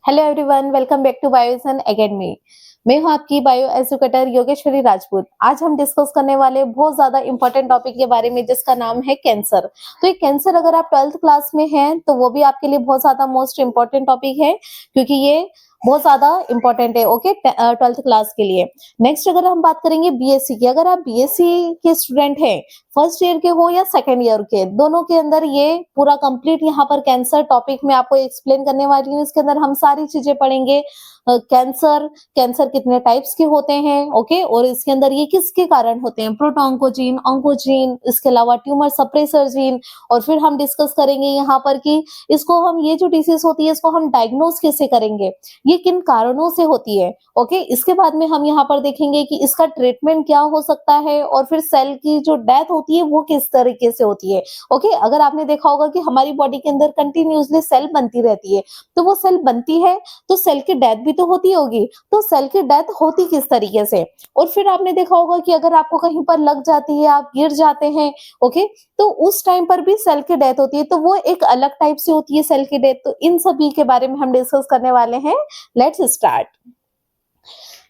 Hello everyone, welcome back to Biovision academy. मैं हूं आपकी बायो एजुकेटर योगेश्वरी राजपूत। आज हम डिस्कस करने वाले बहुत ज्यादा इंपॉर्टेंट टॉपिक के बारे में जिसका नाम है कैंसर। तो ये कैंसर अगर आप 12th क्लास में हैं तो वो भी आपके लिए बहुत ज्यादा मोस्ट इंपॉर्टेंट टॉपिक है, क्योंकि ये बहुत ज्यादा इंपॉर्टेंट है। ओके, 12th क्लास के लिए। नेक्स्ट अगर हम बात करेंगे बीएससी की, अगर आप बीएससी के स्टूडेंट हैं, फर्स्ट ईयर के हो या सेकेंड ईयर के, दोनों के अंदर ये पूरा कंप्लीट यहाँ पर कैंसर टॉपिक में आपको एक्सप्लेन करने वाली हूँ। इसके अंदर हम सारी चीजें पढ़ेंगे। कैंसर कैंसर कितने टाइप्स के होते हैं, ओके, और इसके अंदर ये किसके कारण होते हैं, प्रोटोऑन्कोजीन, ऑन्कोजीन, इसके अलावा ट्यूमर सप्रेसर जीन। और फिर हम डिस्कस करेंगे यहाँ पर कि इसको हम, ये जो डिसीज होती है इसको हम डायग्नोज कैसे करेंगे, ये किन कारणों से होती है। ओके, इसके बाद में हम यहाँ पर देखेंगे कि इसका ट्रीटमेंट क्या हो सकता है, और फिर सेल की जो डेथ होती है वो किस तरीके से होती है। ओके, अगर आपने देखा होगा कि हमारी बॉडी के अंदर कंटिन्यूअसली सेल बनती रहती है, तो वो सेल बनती है तो सेल की डेथ भी तो होती होगी, तो सेल की डेथ होती किस तरीके से। और फिर आपने देखा होगा कि अगर आपको कहीं पर लग जाती है, आप गिर जाते हैं, ओके, तो उस टाइम पर भी सेल की डेथ होती है, तो वो एक अलग टाइप से होती है सेल की डेथ। तो इन सभी के बारे में हम डिस्कस करने वाले हैं। Let's start.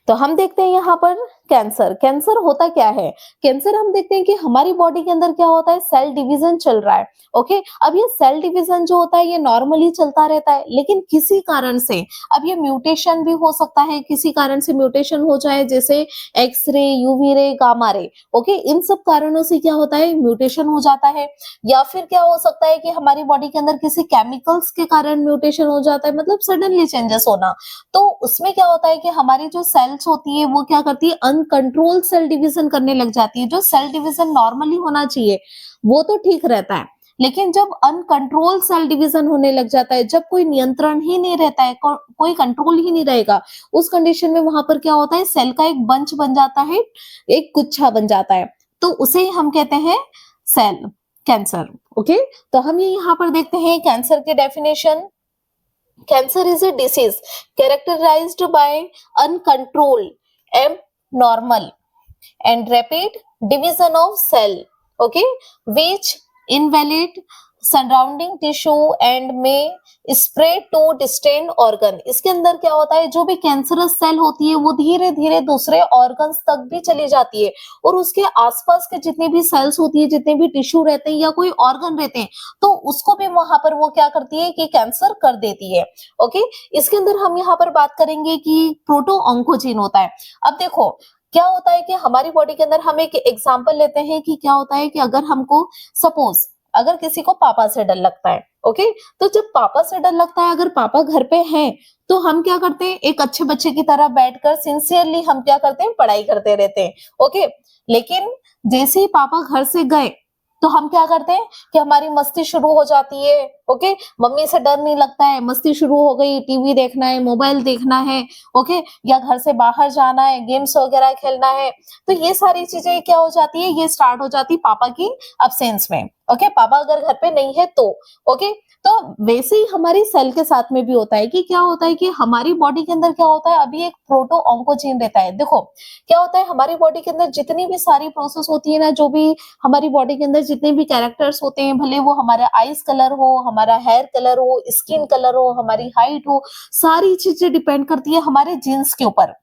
तो हम देखते हैं यहाँ पर कैंसर। कैंसर होता क्या है? कैंसर हम देखते हैं कि हमारी बॉडी के अंदर क्या होता है, सेल डिवीजन चल रहा है। ओके, अब ये सेल डिवीजन जो होता है ये नॉर्मली चलता रहता है, लेकिन किसी कारण से अब ये म्यूटेशन भी हो सकता है, किसी कारण से म्यूटेशन हो जाए, जैसे X-ray, UV ray, gamma ray. Okay, इन सब कारणों से क्या होता है, म्यूटेशन हो जाता है। या फिर क्या हो सकता है कि हमारी बॉडी के अंदर किसी केमिकल्स के कारण म्यूटेशन हो जाता है, मतलब सडनली चेंजेस होना। तो उसमें क्या होता है कि हमारी जो सेल्स होती है वो क्या करती है, अनकंट्रोल सेल डिवीजन करने लग जाती है। जो सेल डिवीजन नॉर्मली होना चाहिए वो तो ठीक रहता है, लेकिन जब अनकंट्रोल सेल डिवीजन होने लग जाता है, जब कोई नियंत्रण ही नहीं रहता है, कोई कंट्रोल ही नहीं रहेगा, उस कंडीशन में वहां पर क्या होता है, सेल का एक बंच बन जाता है, एक गुच्छा बन जाता है, तो उसे हम कहते हैं सेल कैंसर। ओके, तो हम ये यहाँ पर देखते हैं कैंसर की definition. Cancer is a disease characterized by uncontrolled, abnormal, and rapid division of cell, okay, which invalid surrounding tissue and may spread to distant organ। इसके अंदर क्या होता है, जो भी कैंसरस सेल होती है वो धीरे धीरे दूसरे ऑर्गन्स तक भी चली जाती है, और उसके आसपास के जितने भी सेल्स होती है, जितने भी टिश्यू रहते हैं या कोई ऑर्गन रहते हैं, तो उसको भी वहां पर वो क्या करती है कि कैंसर कर देती है। ओके, इसके अंदर हम यहाँ पर बात करेंगे कि प्रोटो ऑन्कोजीन होता है। अब देखो क्या होता है कि हमारी बॉडी के अंदर, हम एक एग्जांपल लेते हैं कि क्या होता है कि अगर हमको सपोज, अगर किसी को पापा से डर लगता है, ओके, तो जब पापा से डर लगता है, अगर पापा घर पे हैं, तो हम क्या करते हैं, एक अच्छे बच्चे की तरह बैठकर सिंसियरली हम क्या करते हैं, पढ़ाई करते रहते हैं। ओके, लेकिन जैसे ही पापा घर से गए तो हम क्या करते हैं कि हमारी मस्ती शुरू हो जाती है। ओके, मम्मी से डर नहीं लगता है, मस्ती शुरू हो गई, टीवी देखना है, मोबाइल देखना है, ओके, या घर से बाहर जाना है, गेम्स वगैरह खेलना है, तो ये सारी चीजें क्या हो जाती है, ये स्टार्ट हो जाती है पापा की अब्सेंस में। ओके, पापा अगर घर पे नहीं है तो, ओके, तो वैसे ही हमारी सेल के साथ में भी होता है कि क्या होता है कि हमारी बॉडी के अंदर क्या होता है, अभी एक प्रोटो ऑन्कोजीन रहता है। देखो क्या होता है, हमारी बॉडी के अंदर जितनी भी सारी प्रोसेस होती है ना, जो भी हमारी बॉडी के अंदर जितने भी कैरेक्टर्स होते हैं, भले वो हमारा आईज कलर हो, हमारा हेयर कलर हो, स्किन कलर हो, हमारी हाइट हो, सारी चीजें डिपेंड करती है हमारे जीन्स के ऊपर।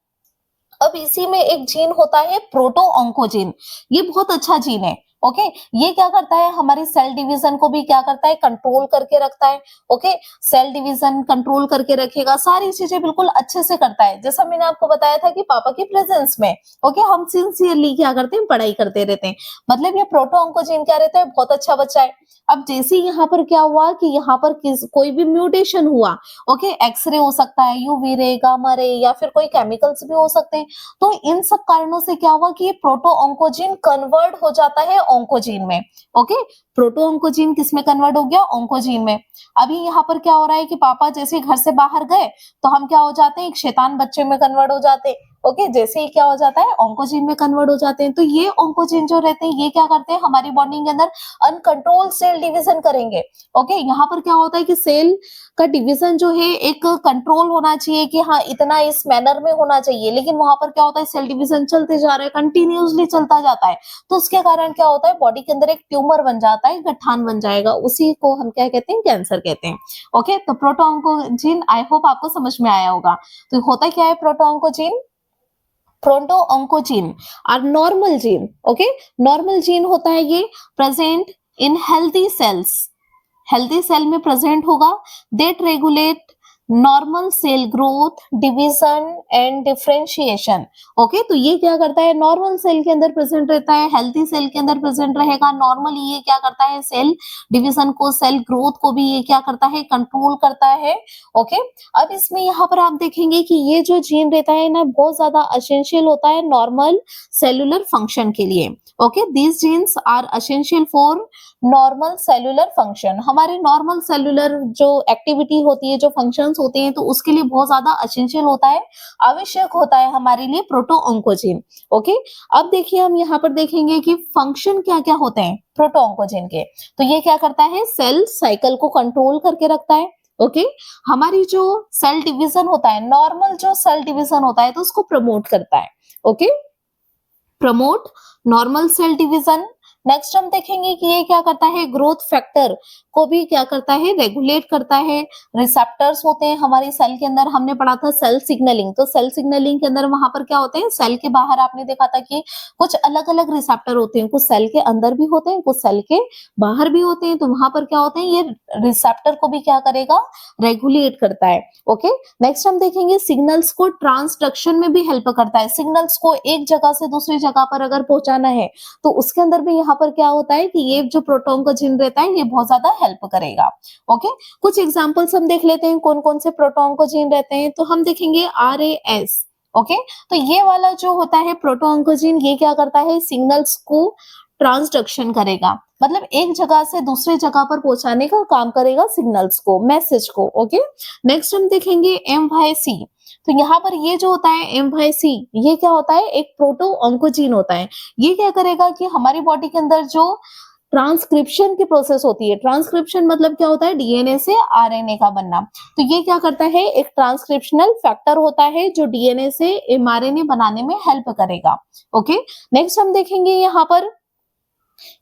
अब इसी में एक जीन होता है प्रोटो ऑन्कोजीन, ये बहुत अच्छा जीन है। ओके, ये क्या करता है, हमारी सेल डिवीजन को भी क्या करता है, कंट्रोल करके रखता है। ओके, सेल डिवीजन कंट्रोल करके रखेगा, सारी चीजें बिल्कुल अच्छे से करता है। जैसा मैंने आपको बताया था कि पापा की प्रेजेंस में, ओके, हम सिंसियरली क्या करते हैं, पढ़ाई करते रहते हैं, मतलब ये प्रोटो ऑन्कोजीन क्या रहता है, बहुत अच्छा बच्चा है। अब जैसे यहाँ पर क्या हुआ कि यहाँ पर कोई भी म्यूटेशन हुआ, ओके, एक्सरे हो सकता है, यूवी रे, गामा रे, या फिर कोई केमिकल्स भी हो सकते हैं, तो इन सब कारणों से क्या हुआ कि ये प्रोटो ऑन्कोजीन कन्वर्ट हो जाता है ऑन्कोजीन में। ओके, प्रोटो ऑन्कोजीन किस में कन्वर्ट हो गया, ऑन्कोजीन में। अभी यहाँ पर क्या हो रहा है कि पापा जैसे घर से बाहर गए तो हम क्या हो जाते हैं, एक शैतान बच्चे में कन्वर्ट हो जाते हैं। ओके, जैसे ही क्या हो जाता है, ऑन्कोजीन में कन्वर्ट हो जाते हैं। तो ये ऑन्कोजीन जो रहते हैं ये क्या करते हैं, हमारी बॉडी के अंदर अनकंट्रोल सेल डिवीजन करेंगे। ओके, यहाँ पर क्या होता है कि सेल का डिवीजन जो है एक कंट्रोल होना चाहिए कि हाँ इतना इस मैनर में होना चाहिए, लेकिन वहां पर क्या होता है सेल डिवीजन चलते जा रहे हैं, कंटिन्यूअसली चलता जाता है, तो उसके कारण क्या होता है बॉडी के अंदर एक ट्यूमर बन जाता है, गठान बन जाएगा, उसी को हम क्या कहते हैं कैंसर कहते हैं। ओके, तो प्रोटोऑन्कोजीन आई होप आपको समझ में आया होगा। तो होता क्या है proto-oncogene? Proto-oncogene are normal gene. Okay, normal gene होता है ये present in healthy cells, healthy cell में प्रेजेंट होगा, that regulate normal cell growth, division and differentiation. Okay, तो ये क्या करता है नॉर्मल सेल के अंदर प्रेजेंट रहता है, हेल्दी सेल के अंदर प्रेजेंट रहेगा। नॉर्मली ये क्या करता है सेल डिवीजन को, सेल ग्रोथ को भी ये क्या करता है कंट्रोल करता है। ओके, अब इसमें यहाँ पर आप देखेंगे कि ये जो जीन रहता है ना बहुत ज्यादा एसेंशियल होता है नॉर्मल सेलुलर फंक्शन के लिए। Okay, these genes are essential for normal cellular function, हमारे नॉर्मल सेलुलर जो एक्टिविटी होती है, जो फंक्शंस होते हैं, तो उसके लिए बहुत ज्यादा एसेंशियल होता है, आवश्यक होता है हमारे लिए प्रोटोऑन्कोजीन। ओके, अब देखिए हम यहाँ पर देखेंगे कि फंक्शन क्या क्या होते हैं प्रोटोऑन्कोजीन के। तो ये क्या करता है सेल साइकिल को कंट्रोल करके रखता है। ओके, हमारी जो सेल डिवीजन होता है, नॉर्मल जो सेल डिवीजन होता है, तो उसको प्रमोट करता है। Okay, promote normal cell division. Next हम देखेंगे कि ये क्या करता है ग्रोथ फैक्टर को भी क्या करता है रेगुलेट करता है। रिसेप्टर्स होते हैं हमारी सेल के अंदर, हमने पढ़ा था सेल सिग्नलिंग, तो सेल सिग्नलिंग के अंदर वहां पर क्या होते हैं सेल के बाहर आपने देखा था कि कुछ अलग अलग रिसेप्टर होते हैं, कुछ सेल के अंदर भी होते हैं, कुछ सेल के बाहर भी होते हैं, तो वहां पर क्या होते हैं ये रिसेप्टर को भी क्या करेगा रेगुलेट करता है। ओके, नेक्स्ट हम देखेंगे सिग्नल्स को ट्रांसडक्शन में भी हेल्प करता है, सिग्नल्स को एक जगह से दूसरी जगह पर अगर पहुंचाना है तो उसके अंदर भी यहाँ पर क्या होता है कि ये जो प्रोटोऑन्कोजीन रहता है ये बहुत ज्यादा हेल्प करेगा। ओके, कुछ एग्जांपल्स हम देख लेते हैं कौन कौन से प्रोटोऑन्कोजीन रहते हैं, तो हम देखेंगे RAS। ओके, तो ये वाला जो होता है प्रोटोऑन्कोजीन ये क्या करता है सिग्नल्स को ट्रांसडक्शन करेगा, मतलब एक जगह से दूसरे जगह पर पहुंचाने का काम करेगा सिग्नल्स को, मैसेज को। ओके, नेक्स्ट हम देखेंगे MYC। तो यहाँ पर ये जो होता है MYC ये क्या होता है एक प्रोटोऑन्कोजीन होता है। ये क्या करेगा कि हमारी बॉडी के अंदर जो ट्रांसक्रिप्शन की प्रोसेस होती है, ट्रांसक्रिप्शन मतलब क्या होता है डीएनए से आरएनए का बनना, तो ये क्या करता है एक ट्रांसक्रिप्शनल फैक्टर होता है जो डीएनए से एमआरएनए बनाने में हेल्प करेगा। ओके, नेक्स्ट हम देखेंगे यहाँ पर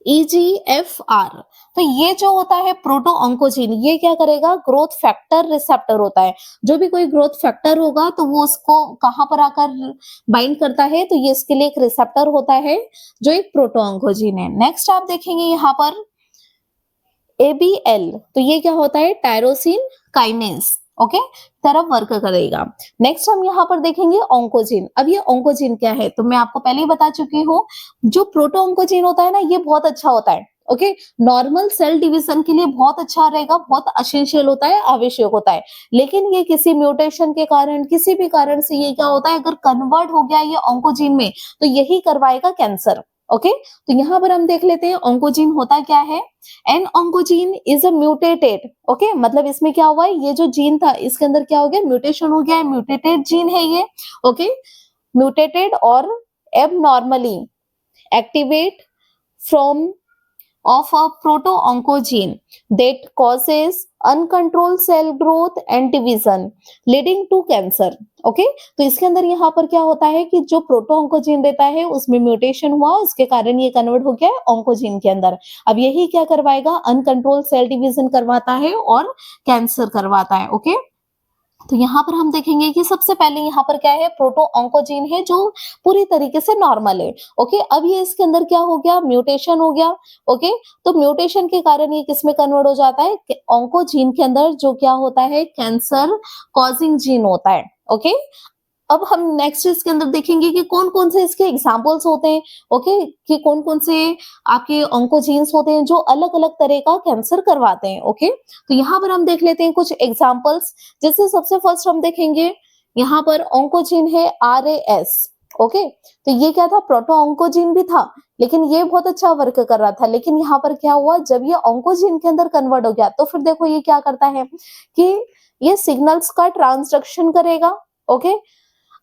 EGFR। तो ये जो होता है प्रोटोऑन्कोजीन ये क्या करेगा ग्रोथ फैक्टर रिसेप्टर होता है, जो भी कोई ग्रोथ फैक्टर होगा तो वो उसको कहां पर आकर बाइंड करता है, तो ये इसके लिए एक रिसेप्टर होता है जो एक प्रोटोऑन्कोजीन है। नेक्स्ट आप देखेंगे यहाँ पर ABL, तो ये क्या होता है टायरोसिन काइनेज। ओके, तरफ वर्क करेगा। नेक्स्ट हम यहाँ पर देखेंगे ऑन्कोजीन। अब ये ऑन्कोजीन क्या है तो मैं आपको पहले ही बता चुकी हूँ, जो प्रोटोऑन्कोजीन होता है ना ये बहुत अच्छा होता है। ओके, नॉर्मल सेल डिवीजन के लिए बहुत अच्छा रहेगा, बहुत एसेंशियल होता है, आवश्यक होता है, लेकिन ये किसी म्यूटेशन के कारण किसी भी कारण से ये क्या होता है अगर कन्वर्ट हो गया ये ऑन्कोजीन में तो यही करवाएगा कैंसर। ओके, तो यहाँ पर हम देख लेते हैं ऑन्कोजीन होता क्या है। An oncogene is a mutated. Okay, मतलब इसमें क्या हुआ है ये जो जीन था इसके अंदर क्या हो गया म्यूटेशन हो गया है, म्यूटेटेड जीन है ये। ओके, म्यूटेटेड और abnormally activate from of a proto-oncogene that causes uncontrolled cell growth and division leading to cancer। Okay, तो इसके अंदर यहाँ पर क्या होता है कि जो प्रोटोऑन्कोजीन रहता है उसमें म्यूटेशन हुआ, उसके कारण ये कन्वर्ट हो गया है ऑन्कोजीन के अंदर। अब यही क्या करवाएगा अनकंट्रोल सेल डिवीजन करवाता है और कैंसर करवाता है। ओके, तो यहाँ पर हम देखेंगे कि सबसे पहले यहाँ पर क्या है प्रोटोऑन्कोजीन है जो पूरी तरीके से नॉर्मल है। ओके, अब ये इसके अंदर क्या हो गया म्यूटेशन हो गया। ओके, तो म्यूटेशन के कारण ये किसमें कन्वर्ट हो जाता है ऑन्कोजीन के अंदर जो क्या होता है कैंसर कॉजिंग जीन होता है। ओके, अब हम नेक्स्ट इसके अंदर देखेंगे कि कौन कौन से इसके एग्जाम्पल्स होते हैं। ओके, कि कौन कौन से आपके ऑन्कोजीन्स होते हैं जो अलग अलग तरह का कैंसर करवाते हैं। ओके, तो यहाँ पर हम देख लेते हैं कुछ एग्जाम्पल्स, जैसे सबसे फर्स्ट हम देखेंगे यहाँ पर ऑन्कोजीन है RAS। ओके, तो ये क्या था प्रोटोऑन्कोजीन भी था लेकिन ये बहुत अच्छा वर्क कर रहा था, लेकिन यहाँ पर क्या हुआ जब ये ऑन्कोजीन के अंदर कन्वर्ट हो गया तो फिर देखो ये क्या करता है कि ये सिग्नल्स का ट्रांसडक्शन करेगा। ओके,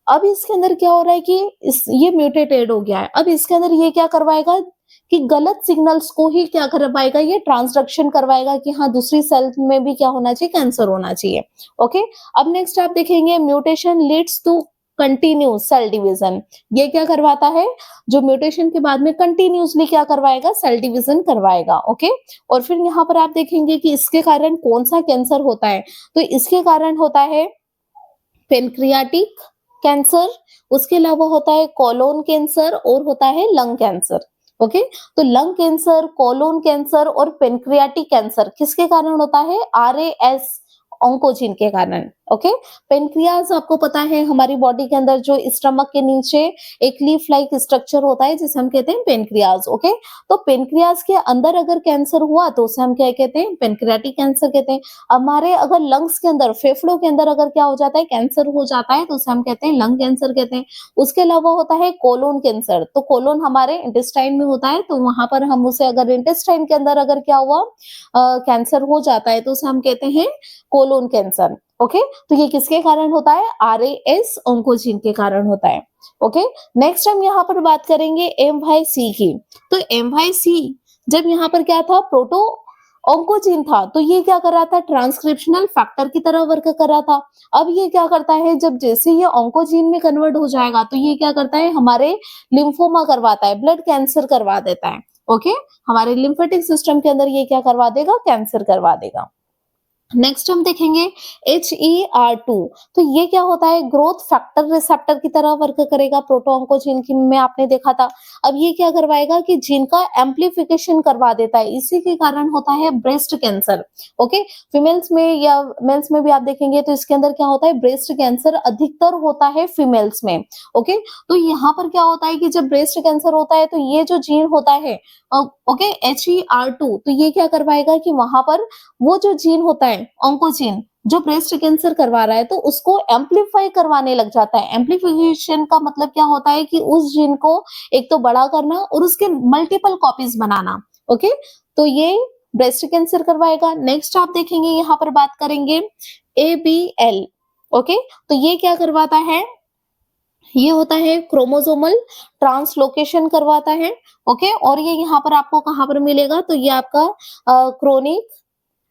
अब इसके अंदर क्या हो रहा है कि ये म्यूटेटेड हो गया है, अब इसके अंदर ये क्या करवाएगा कि गलत सिग्नल्स को ही क्या करवाएगा, ये ट्रांसडक्शन करवाएगा कि हाँ दूसरी सेल में भी क्या होना चाहिए, कैंसर होना चाहिए। ओके, अब नेक्स्ट आप देखेंगे mutation leads to continue cell division. ये क्या करवाता है, जो म्यूटेशन के बाद में कंटिन्यूसली क्या करवाएगा, सेल डिवीजन करवाएगा। ओके, और फिर यहाँ पर आप देखेंगे कि इसके कारण कौन सा कैंसर होता है, तो इसके कारण होता है पेनक्रियाटिक कैंसर, उसके अलावा होता है कोलोन कैंसर और होता है लंग कैंसर। ओके, तो लंग कैंसर, कोलोन कैंसर और पेनक्रियाटिक कैंसर किसके कारण होता है, RAS ऑन्कोजीन के कारण। ओके, पेनक्रियाज आपको पता है हमारी बॉडी के अंदर जो स्टमक के नीचे एक लीफ लाइक स्ट्रक्चर होता है जिसे हम कहते हैं पेनक्रियाज। ओके, तो पेनक्रियाज के अंदर अगर कैंसर हुआ तो उसे हम क्या कहते हैं, पेनक्रियाटिक कैंसर कहते हैं। हमारे अगर लंग्स के अंदर, फेफड़ों के अंदर अगर क्या हो जाता है, कैंसर हो जाता है तो उसे हम कहते हैं लंग कैंसर कहते हैं। उसके अलावा होता है कोलोन कैंसर, तो कोलोन हमारे इंटेस्टाइन में होता है, तो वहां पर हम उसे अगर इंटेस्टाइन के अंदर अगर क्या हुआ, कैंसर हो जाता है तो उसे हम कहते हैं कोलोन कैंसर। ओके, तो ये किसके कारण होता है, RAS ऑन्कोजीन के कारण होता है। ओके, नेक्स्ट हम यहाँ पर बात करेंगे MYC की। तो MYC जब यहाँ पर क्या था, प्रोटो ऑन्कोजीन था, तो ये क्या कर रहा था, ट्रांसक्रिप्शनल फैक्टर की तरह वर्क कर रहा था। अब ये क्या करता है, जब जैसे ये ऑन्कोजीन में कन्वर्ट हो जाएगा तो ये क्या करता है, हमारे लिम्फोमा करवाता है, ब्लड कैंसर करवा देता है। ओके, हमारे लिम्फेटिक सिस्टम के अंदर ये क्या करवा देगा, कैंसर करवा देगा। नेक्स्ट हम देखेंगे HER2, तो ये क्या होता है, ग्रोथ फैक्टर रिसेप्टर की तरह वर्क करेगा, प्रोटोऑन्कोजीन की में आपने देखा था। अब ये क्या करवाएगा कि जीन का एम्प्लीफिकेशन करवा देता है, इसी के कारण होता है ब्रेस्ट कैंसर। ओके, फीमेल्स में या मेल्स में भी आप देखेंगे तो इसके अंदर क्या होता है, ब्रेस्ट कैंसर अधिकतर होता है फीमेल्स में। ओके, तो यहाँ पर क्या होता है कि जब ब्रेस्ट कैंसर होता है तो ये जो जीन होता है, ओके, HER2, तो ये क्या करवाएगा कि वहां पर वो जो जीन होता है ऑन्कोजीन जो ब्रेस्ट कैंसर करवा रहा है, तो उसको एम्पलीफाई करवाने लग जाता है। एम्पलीफिकेशन का मतलब क्या होता है कि उस जीन को एक तो बड़ा करना और उसके मल्टीपल कॉपीज बनाना। ओके, तो ये ब्रेस्ट कैंसर करवाएगा। नेक्स्ट आप देखेंगे यहाँ पर बात करेंगे ABL। ओके, तो ये क्या करवाता है, ये होता है क्रोमोसोमल ट्रांसलोकेशन करवाता है। ओके, और ये यहाँ पर आपको कहाँ पर मिलेगा, तो ये आपका क्रोनिक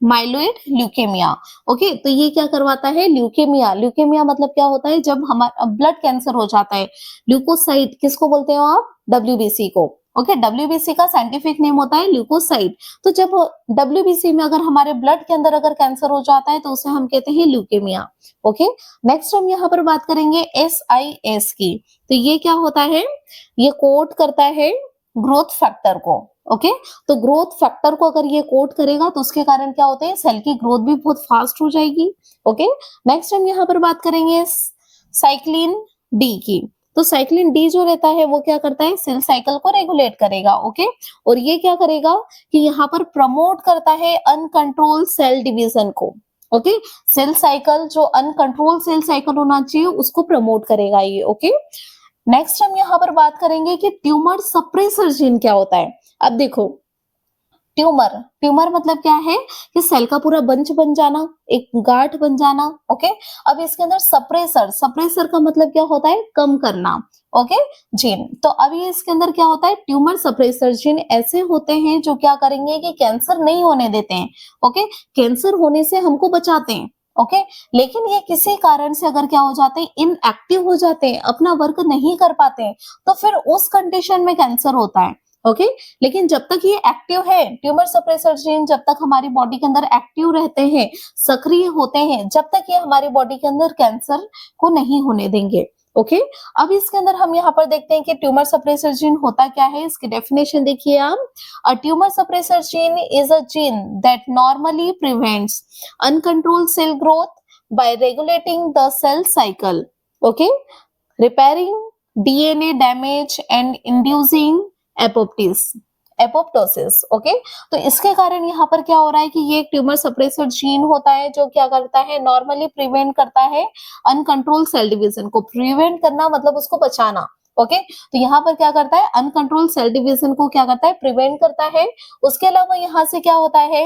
माइलोइड ल्यूकेमिया। ओके, तो ये क्या करवाता है, ल्यूकेमिया। ल्यूकेमिया मतलब क्या होता है, जब हमारा ब्लड कैंसर हो जाता है, ल्यूकोसाइट किसको बोलते हो आप, WBC को। ओके, WBC का साइंटिफिक नेम होता है ल्यूकोसाइट। तो जब WBC में अगर हमारे ब्लड के अंदर अगर कैंसर हो जाता है तो उसे हम कहते हैं ल्यूकेमिया। ओके, नेक्स्ट हम यहाँ पर बात करेंगे SIS की। तो ये क्या होता है, ये कोड करता है ग्रोथ फैक्टर को। ओके, तो ग्रोथ फैक्टर को अगर ये कोड करेगा तो उसके कारण क्या होते हैं, सेल की ग्रोथ भी बहुत फास्ट हो जाएगी। ओके, नेक्स्ट हम यहाँ पर बात करेंगे साइक्लिन डी की। तो साइक्लिन डी जो रहता है वो क्या करता है, सेल साइकिल को रेगुलेट करेगा। ओके, और ये क्या करेगा कि यहाँ पर प्रमोट करता है अनकंट्रोल सेल डिवीजन को। ओके, सेल साइकिल जो अनकंट्रोल सेल साइकिल होना चाहिए उसको प्रमोट करेगा ये। ओके, नेक्स्ट हम यहाँ पर बात करेंगे कि ट्यूमर सप्रेसर जीन क्या होता है। अब देखो, ट्यूमर ट्यूमर मतलब क्या है कि सेल का पूरा बंच बन जाना, एक गांठ बन जाना। ओके, अब इसके अंदर सप्रेसर, सप्रेसर का मतलब क्या होता है, कम करना। Okay, gene. तो अब ये इसके अंदर क्या होता है, ट्यूमर सप्रेसर जीन ऐसे होते हैं जो क्या करेंगे कि कैंसर नहीं होने देते हैं। ओके, कैंसर होने से हमको बचाते हैं। ओके, लेकिन ये किसी कारण से अगर क्या हो जाते हैं, इनएक्टिव हो जाते हैं, अपना वर्क नहीं कर पाते हैं, तो फिर उस कंडीशन में कैंसर होता है। ओके, लेकिन जब तक ये एक्टिव है, ट्यूमर सप्रेसर जीन जब तक हमारी बॉडी के अंदर एक्टिव रहते हैं, सक्रिय होते हैं, जब तक ये हमारी बॉडी के अंदर कैंसर को नहीं होने देंगे। ओके, अब इसके अंदर हम यहाँ पर देखते हैं कि ट्यूमर सप्रेसर जीन होता क्या है, इसकी डेफिनेशन देखिए आप। A tumour suppressor gene is a gene that normally prevents uncontrolled cell growth by regulating the cell cycle. Okay, repairing DNA damage and inducing apoptosis. Okay, तो इसके कारण यहाँ पर क्या हो रहा है कि ये ट्यूमर सप्रेसर जीन होता है जो क्या करता है, नॉर्मली प्रिवेंट करता है अनकंट्रोल सेल डिवीजन को। प्रिवेंट करना मतलब उसको बचाना। ओके, तो यहाँ पर क्या करता है, अनकंट्रोल सेल डिवीजन को क्या करता है, प्रिवेंट करता है। उसके अलावा यहाँ से क्या होता है,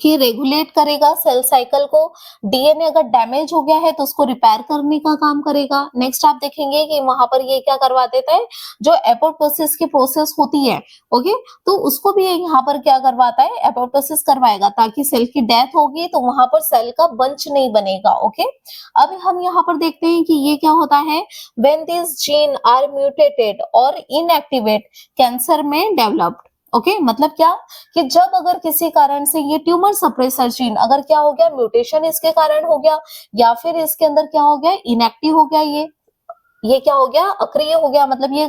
कि रेगुलेट करेगा सेल साइकिल को। डीएनए अगर डैमेज हो गया है तो उसको रिपेयर करने का काम करेगा। नेक्स्ट आप देखेंगे कि वहां पर ये क्या करवा देता है, जो एपोप्टोसिस की प्रोसेस होती है, ओके, तो उसको भी यहाँ पर क्या करवाता है, एपोप्टोसिस करवाएगा, ताकि सेल की डेथ होगी तो वहां पर सेल का बंच नहीं बनेगा। ओके, अब हम यहाँ पर देखते हैं कि ये क्या होता है, when this gene are mutated और इनएक्टिवेट कैंसर में डेवलप्ड। ओके, मतलब क्या, कि जब अगर किसी कारण से ये ट्यूमर सप्रेसर जीन अगर क्या हो गया, म्यूटेशन इसके कारण हो गया, या फिर इसके अंदर क्या हो गया, इनएक्टिव हो गया, ये क्या हो गया, अक्रिय हो गया, मतलब ये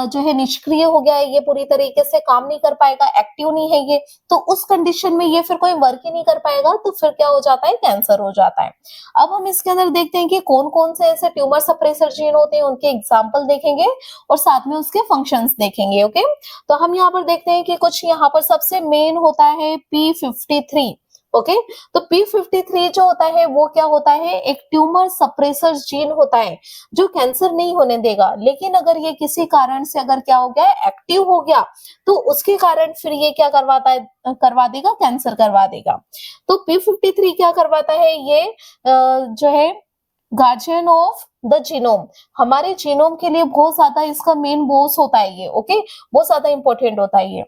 जो है निष्क्रिय हो गया है, ये पूरी तरीके से काम नहीं कर पाएगा, एक्टिव नहीं है ये, तो उस कंडीशन में ये फिर कोई वर्क ही नहीं कर पाएगा, तो फिर क्या हो जाता है, कैंसर हो जाता है। अब हम इसके अंदर देखते हैं कि कौन कौन से ऐसे ट्यूमर सप्रेसर जीन होते हैं, उनके एग्जाम्पल देखेंगे और साथ में उसके फंक्शंस देखेंगे। ओके, तो हम यहाँ पर देखते हैं कि कुछ यहाँ पर सबसे मेन होता है P53। ओके, तो P53 जो होता है वो क्या होता है, एक ट्यूमर सप्रेसर जीन होता है जो कैंसर नहीं होने देगा, लेकिन अगर ये किसी कारण से अगर क्या हो गया, एक्टिव हो गया, तो उसके कारण फिर ये क्या करवाता है, करवा देगा, कैंसर करवा देगा। तो P53 क्या करवाता है, ये जो है गार्जियन ऑफ द जीनोम, हमारे जीनोम के लिए बहुत ज्यादा इसका मेन बॉस होता है ये। ओके, बहुत ज्यादा इंपॉर्टेंट होता है ये।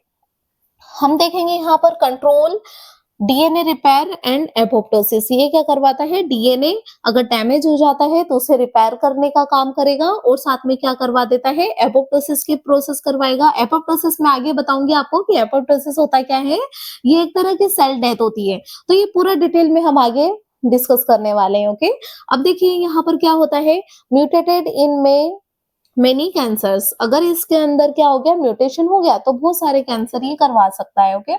हम देखेंगे यहाँ पर control DNA repair and apoptosis, ये क्या करवाता है, डीएनए अगर डैमेज हो जाता है तो उसे रिपेयर करने का काम करेगा, और साथ में क्या करवा देता है, एपोप्टोसिस की प्रोसेस करवाएगा। एपोप्टोसिस में आगे बताऊंगी आपको कि एपोप्टोसिस होता क्या है, ये एक तरह की सेल डेथ होती है, तो ये पूरा डिटेल में हम आगे डिस्कस करने वाले हैं। ओके, अब देखिए यहाँ पर क्या होता है, म्यूटेटेड इन में मेनी कैंसर्स, अगर इसके अंदर क्या हो गया, म्यूटेशन हो गया, तो बहुत सारे कैंसर ये करवा सकता है। ओके,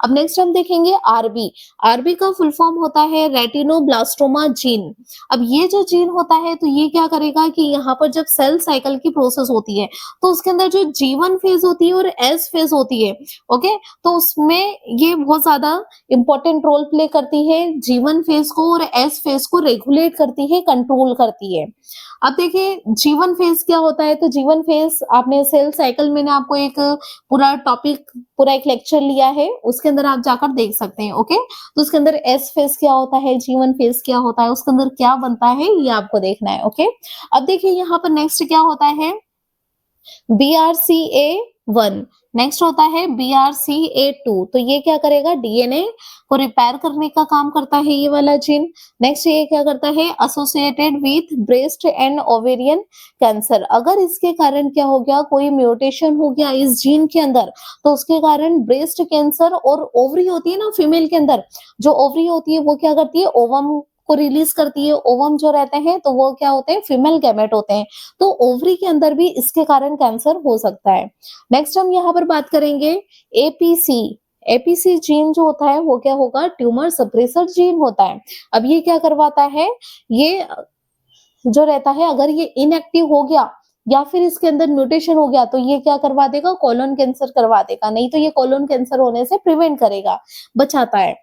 अब नेक्स्ट हम देखेंगे आरबी। आरबी का फुल फॉर्म होता है रेटिनोब्लास्टोमा जीन। अब ये जो जीन होता है तो ये क्या करेगा कि यहाँ पर जब सेल साइकिल की प्रोसेस होती है तो उसके अंदर जो G1 फेज होती है और एस फेज होती है, ओके, तो उसमें ये बहुत ज्यादा इंपॉर्टेंट रोल प्ले करती है, G1 फेज को और एस फेज को रेगुलेट करती है, कंट्रोल करती है। अब देखिए जीवन फेज क्या होता है, तो जीवन फेज आपने सेल साइकिल, मैंने आपको एक पूरा टॉपिक, पूरा एक लेक्चर लिया है, उसके अंदर आप जाकर देख सकते हैं। ओके, तो उसके अंदर एस फेज क्या होता है, जीवन फेज क्या होता है, उसके अंदर क्या बनता है, ये आपको देखना है। ओके, अब देखिए यहाँ पर नेक्स्ट क्या होता है, BRCA1, नेक्स्ट होता है BRCA2, तो ये क्या करेगा, डीएनए को रिपेयर करने का काम करता है ये वाला जीन। नेक्स्ट ये क्या करता है, associated with breast and ovarian cancer, अगर इसके कारण क्या हो गया, कोई म्यूटेशन हो गया इस जीन के अंदर, तो उसके कारण ब्रेस्ट कैंसर, और ओवरी होती है ना फीमेल के अंदर, जो ओवरी होती है वो क्या करती है, ओवम को रिलीज करती है, ओवम जो रहते हैं तो वो क्या होते हैं, फीमेल गैमेट होते हैं, तो ओवरी के अंदर भी इसके कारण कैंसर हो सकता है। नेक्स्ट हम यहाँ पर बात करेंगे एपीसी। एपीसी जीन जो होता है वो क्या होगा, ट्यूमर सप्रेसर जीन होता है। अब ये क्या करवाता है, ये जो रहता है अगर ये इनएक्टिव हो गया या फिर इसके अंदर म्यूटेशन हो गया तो ये क्या करवा देगा, कोलोन कैंसर करवा देगा, नहीं तो ये कोलोन कैंसर होने से प्रिवेंट करेगा, बचाता है।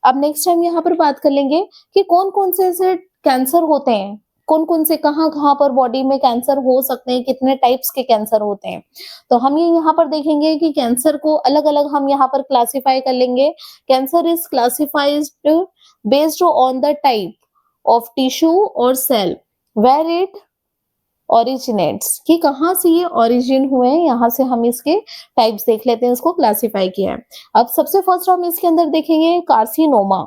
अब नेक्स्ट हम यहाँ पर बात कर लेंगे कि कौन कौन से ऐसे कैंसर होते हैं, कौन कौन से कहाँ कहाँ पर बॉडी में कैंसर हो सकते हैं, कितने टाइप्स के कैंसर होते हैं। तो हम ये यहाँ पर देखेंगे कि कैंसर को अलग अलग हम यहाँ पर क्लासिफाई कर लेंगे। Cancer is classified based on the type of tissue और सेल वेर इट ओरिजिनेट्स, कि कहाँ से ये ओरिजिन हुए हैं, यहाँ से हम इसके टाइप्स देख लेते हैं, इसको क्लासिफाई किया है। अब सबसे फर्स्ट हम इसके अंदर देखेंगे कार्सिनोमा।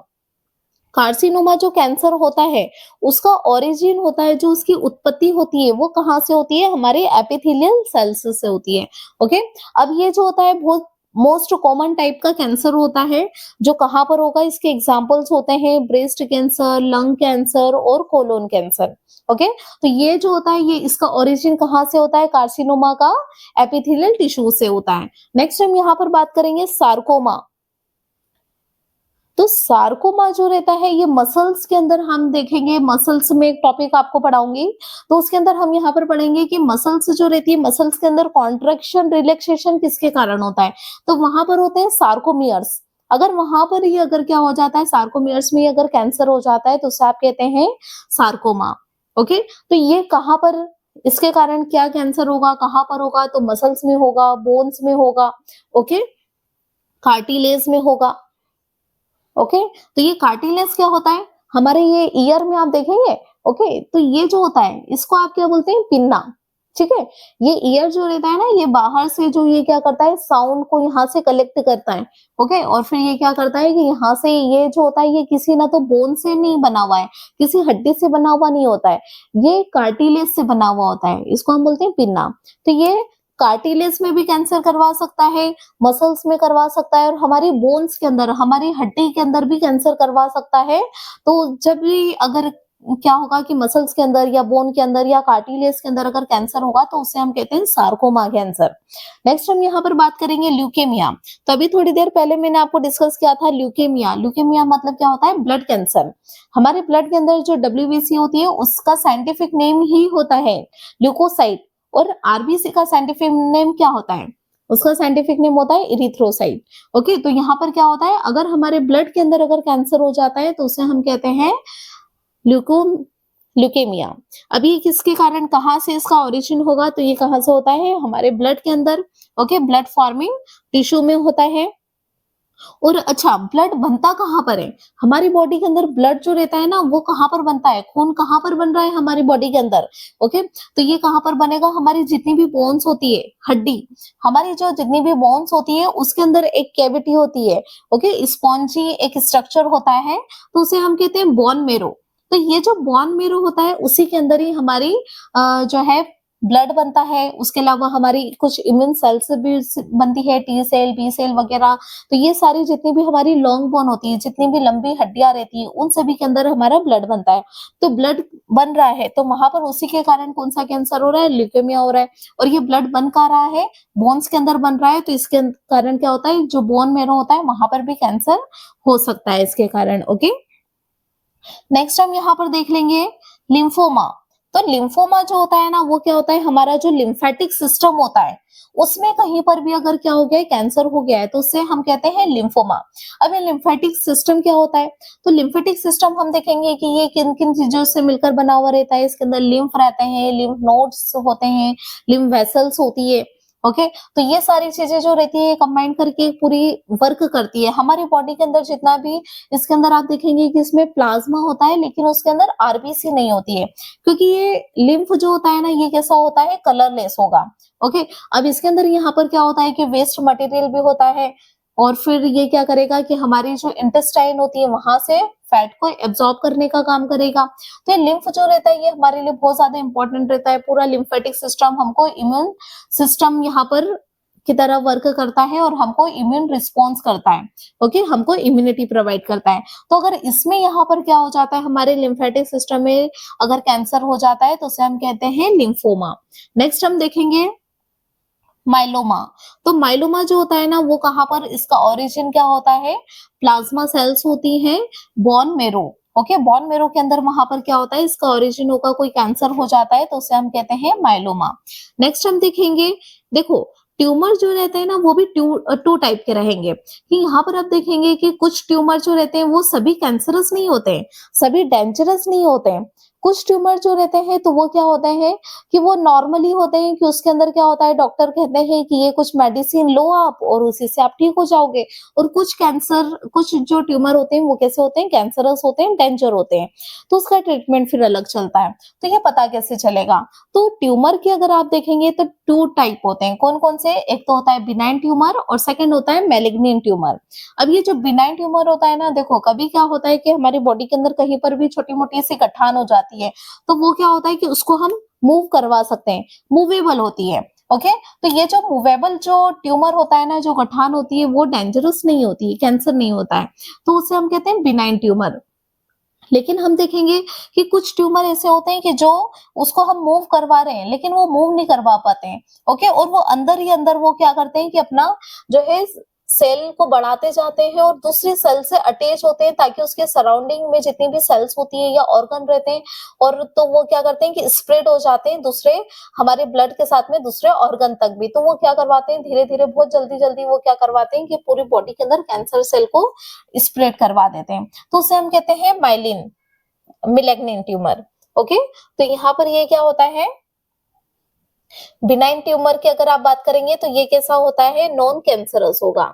कार्सिनोमा जो कैंसर होता है उसका ओरिजिन होता है, जो उसकी उत्पत्ति होती है वो कहाँ से होती है, हमारे एपिथेलियल सेल्स से होती है। ओके, अब ये जो होता है बहुत मोस्ट कॉमन टाइप का कैंसर होता है, जो कहाँ पर होगा, इसके एग्जांपल्स होते हैं ब्रेस्ट कैंसर, लंग कैंसर और कोलोन कैंसर। ओके, तो ये जो होता है ये इसका ओरिजिन कहाँ से होता है, कार्सिनोमा का एपिथेलियल टिश्यू से होता है। नेक्स्ट हम यहाँ पर बात करेंगे सार्कोमा। तो सार्कोमा जो रहता है ये मसल्स के अंदर हम देखेंगे, मसल्स में एक टॉपिक आपको पढ़ाऊंगी, तो उसके अंदर हम यहाँ पर पढ़ेंगे कि मसल्स जो रहती है, मसल्स के अंदर कॉन्ट्रैक्शन रिलैक्सेशन किसके कारण होता है, तो वहां पर होते हैं सार्कोमियर्स। अगर वहां पर ही अगर क्या हो जाता है, सार्कोमियर्स में अगर कैंसर हो जाता है तो उसे आप कहते हैं सार्कोमा। ओके, तो ये कहाँ पर, इसके कारण क्या कैंसर होगा, कहाँ पर होगा, तो मसल्स में होगा, बोन्स में होगा, ओके, कार्टिलेज में होगा। ओके। तो ये कार्टिलेज क्या होता है, हमारे ये ईयर में आप देखेंगे, ओके, तो ये जो होता है इसको आप क्या बोलते हैं, पिन्ना। ठीक है, ये ईयर जो रहता है ना, ये बाहर से जो ये क्या करता है, साउंड को यहाँ से कलेक्ट करता है। ओके, और फिर ये क्या करता है कि यहाँ से ये जो होता है, ये किसी ना तो बोन से नहीं बना हुआ है, किसी हड्डी से बना हुआ नहीं होता है, ये कार्टिलेज से बना हुआ होता है, इसको हम बोलते हैं पिन्ना। तो ये कार्टिलेज में भी कैंसर करवा सकता है, मसल्स में करवा सकता है, और हमारी बोन्स के अंदर, हमारी हड्डी के अंदर भी कैंसर करवा सकता है। तो जब भी अगर क्या होगा कि मसल्स के अंदर या बोन के अंदर या कार्टिलेज के अंदर अगर कैंसर होगा तो उसे हम कहते हैं सार्कोमा कैंसर। नेक्स्ट हम यहाँ पर बात करेंगे ल्यूकेमिया। तो अभी थोड़ी देर पहले मैंने आपको डिस्कस किया था ल्यूकेमिया। ल्यूकेमिया मतलब क्या होता है, ब्लड कैंसर। हमारे ब्लड के अंदर जो डब्ल्यूबीसी होती है उसका साइंटिफिक नेम ही होता है ल्यूकोसाइट, और आरबीसी का साइंटिफिक नेम क्या होता है, उसका साइंटिफिक नेम होता है इरिथ्रोसाइट। ओके, तो यहाँ पर क्या होता है, अगर हमारे ब्लड के अंदर अगर कैंसर हो जाता है तो उसे हम कहते हैं ल्यूको ल्यूकेमिया। अब ये किसके कारण, कहाँ से इसका ओरिजिन होगा, तो ये कहाँ से होता है, हमारे ब्लड के अंदर। ओके, ब्लड फॉर्मिंग टिश्यू में होता है। और अच्छा, ब्लड बनता कहाँ पर है, हमारी बॉडी के अंदर ब्लड जो रहता है ना वो कहाँ पर बनता है, खून कहाँ पर बन रहा है हमारी बॉडी के अंदर। ओके, तो ये कहाँ पर बनेगा, हमारी जितनी भी बोन्स होती है, हड्डी, हमारी जो जितनी भी बोन्स होती है उसके अंदर एक कैविटी होती है। ओके, स्पॉन्जी एक स्ट्रक्चर होता है, तो उसे हम कहते हैं बोन मेरो। तो ये जो बोन मेरो होता है उसी के अंदर ही हमारी जो है ब्लड बनता है। उसके अलावा हमारी कुछ इम्यून सेल्स भी बनती है, टी सेल, बी सेल वगैरह। तो ये सारी जितनी भी हमारी लॉन्ग बोन होती है, जितनी भी लंबी हड्डियां रहती है, उन सभी के अंदर हमारा ब्लड बनता है। तो ब्लड बन रहा है तो वहां पर उसी के कारण कौन सा कैंसर हो रहा है, ल्यूकेमिया हो रहा है। और ये ब्लड बन का रहा है, बोन्स के अंदर बन रहा है, तो इसके कारण क्या होता है, जो बोन मेरो होता है वहां पर भी कैंसर हो सकता है इसके कारण। ओके, नेक्स्ट हम यहाँ पर देख लेंगे लिम्फोमा। तो लिम्फोमा जो होता है ना वो क्या होता है, हमारा जो लिम्फेटिक सिस्टम होता है उसमें कहीं पर भी अगर क्या हो गया है, कैंसर हो गया है, तो उससे हम कहते हैं लिम्फोमा। अब ये लिम्फेटिक सिस्टम क्या होता है, तो लिम्फेटिक सिस्टम हम देखेंगे कि ये किन किन चीजों से मिलकर बना हुआ रहता है। इसके अंदर लिम्फ रहते हैं, लिम्फ नोड्स होते हैं, लिम्फ वेसल्स होती है। ओके, तो ये सारी चीजें जो रहती है कंबाइन करके पूरी वर्क करती है हमारी बॉडी के अंदर। जितना भी इसके अंदर आप देखेंगे कि इसमें प्लाज्मा होता है, लेकिन उसके अंदर आरबीसी नहीं होती है, क्योंकि ये लिम्फ जो होता है ना ये कैसा होता है, कलरलेस होगा। ओके, अब इसके अंदर यहाँ पर क्या होता है कि वेस्ट मटेरियल भी होता है, और फिर ये क्या करेगा कि हमारी जो इंटेस्टाइन होती है वहां से फैट को एब्जॉर्ब करने का काम करेगा। तो ये लिम्फ जो रहता है ये हमारे लिए बहुत ज्यादा इंपॉर्टेंट रहता है। पूरा लिम्फेटिक सिस्टम हमको इम्यून सिस्टम यहाँ पर की तरह वर्क करता है और हमको इम्यून रिस्पॉन्स करता है। ओके, हमको इम्यूनिटी प्रोवाइड करता है। तो अगर इसमें यहाँ पर क्या हो जाता है, हमारे लिम्फेटिक सिस्टम में अगर कैंसर हो जाता है तो उसे हम कहते हैं लिम्फोमा। नेक्स्ट हम देखेंगे माइलोमा। तो माइलोमा जो होता है ना वो कहाँ पर, इसका ओरिजिन क्या होता है, प्लाज्मा सेल्स होती हैं bone marrow. Okay, bone marrow के अंदर वहां पर क्या होता है, इसका ओरिजिन होगा, कोई कैंसर हो जाता है तो उसे हम कहते हैं माइलोमा। नेक्स्ट हम देखेंगे, देखो ट्यूमर जो रहते हैं ना वो भी टू टाइप के रहेंगे। कि यहाँ पर आप देखेंगे कि कुछ ट्यूमर जो रहते हैं वो सभी कैंसरस नहीं होते हैं, सभी डेंजरस नहीं होते हैं। कुछ ट्यूमर जो रहते हैं तो वो क्या होते हैं कि वो नॉर्मली होते हैं, कि उसके अंदर क्या होता है, डॉक्टर कहते हैं कि ये कुछ मेडिसिन लो आप और उसी से आप ठीक हो जाओगे। और कुछ कैंसर, कुछ जो ट्यूमर होते हैं वो कैसे होते हैं, कैंसरस होते हैं, डेंजर होते हैं, तो उसका ट्रीटमेंट फिर अलग चलता है। तो ये पता कैसे चलेगा, तो ट्यूमर की अगर आप देखेंगे तो टू टाइप होते हैं। कौन कौन से, एक तो होता है बिनाइन ट्यूमर और सेकेंड होता है मैलिग्नेंट ट्यूमर। अब ये जो बिनाइन ट्यूमर होता है ना, देखो कभी क्या होता है कि हमारी बॉडी के अंदर कहीं पर भी छोटी मोटी सी गठान हो जाती है, तो वो क्या होता है कि उसको हम मूव करवा सकते हैं, मूवेबल होती है। ओके, तो ये जो मूवेबल जो ट्यूमर होता है ना, जो गठान होती है वो डेंजरस नहीं होती है, कैंसर नहीं होता है, तो उसे हम कहते हैं बिनाइन ट्यूमर। लेकिन हम देखेंगे कि कुछ ट्यूमर ऐसे होते हैं कि जो उसको हम मूव करवा रहे हैं लेकिन वो मूव नहीं करवा पाते हैं। ओके, और वो अंदर ही अंदर वो क्या करते हैं कि अपना जो है सेल को बढ़ाते जाते हैं और दूसरी सेल से अटैच होते हैं, ताकि उसके सराउंडिंग में जितनी भी सेल्स होती है या ऑर्गन रहते हैं, और तो वो क्या करते हैं कि स्प्रेड हो जाते हैं दूसरे हमारे ब्लड के साथ में दूसरे ऑर्गन तक भी। तो वो क्या करवाते हैं, धीरे धीरे बहुत जल्दी जल्दी वो क्या करवाते हैं कि पूरी बॉडी के अंदर कैंसर सेल को स्प्रेड करवा देते हैं। तो उसे हम कहते हैं माइलिन मिलेग्नेंट ट्यूमर। ओके, तो यहाँ पर ये क्या होता है, बिनाइन ट्यूमर की अगर आप बात करेंगे तो ये कैसा होता है, नॉन कैंसरस होगा।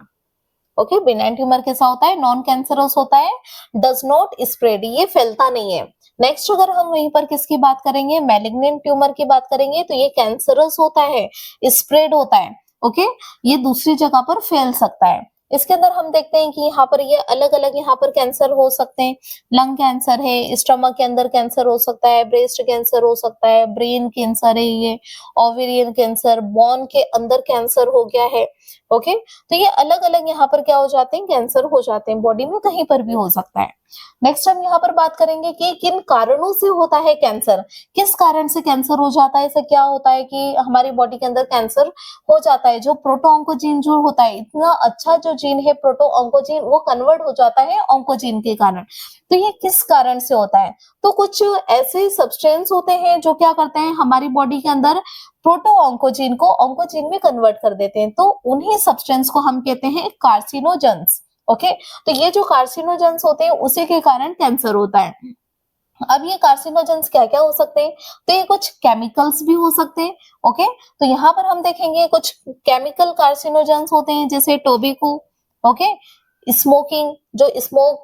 ओके, बिनाइन ट्यूमर कैसा होता है, नॉन कैंसरस होता है, डज नॉट स्प्रेड, ये फैलता नहीं है। नेक्स्ट अगर हम वहीं पर किसकी बात करेंगे, मैलिग्नेंट ट्यूमर की बात करेंगे, तो ये कैंसरस होता है, स्प्रेड होता है। ओके, ये दूसरी जगह पर फैल सकता है। इसके अंदर हम देखते हैं कि यहाँ पर ये अलग अलग यहाँ पर कैंसर हो सकते हैं, लंग कैंसर है, स्टमक के अंदर कैंसर हो सकता है, ब्रेस्ट कैंसर हो सकता है, ब्रेन कैंसर है, ये ओवेरियन कैंसर, बोन के अंदर कैंसर हो गया है। ओके, तो ये अलग अलग यहाँ पर क्या हो जाते हैं, कैंसर हो जाते हैं, बॉडी में कहीं पर भी हो सकता है। नेक्स्ट हम यहाँ पर बात करेंगे कि किन कारणों से होता है कैंसर, किस कारण से कैंसर हो जाता है। ऐसा क्या होता है कि हमारी बॉडी के अंदर कैंसर हो जाता है, जो प्रोटो ऑन्कोजीन जो होता है, इतना अच्छा जो जीन है प्रोटो ऑन्कोजीन, वो कन्वर्ट हो जाता है ऑन्कोजीन के कारण। तो ये किस कारण से होता है, तो कुछ ऐसे सब्सटेंस होते हैं जो क्या करते हैं, हमारी बॉडी के अंदर प्रोटो ऑन्कोजीन को ऑन्कोजीन में कन्वर्ट कर देते हैं, तो उन्हीं सब्सटेंस को हम कहते हैं कार्सिनोजेंस। ओके, तो ये जो कार्सिनोजेंस होते हैं उसी के कारण कैंसर होता है। अब ये कार्सिनोजेंस क्या क्या हो सकते हैं, तो ये कुछ केमिकल्स भी हो सकते हैं। ओके, तो यहाँ पर हम देखेंगे कुछ केमिकल कार्सिनोजेंस होते हैं, जैसे टोबैको, ओके, स्मोकिंग, जो स्मोक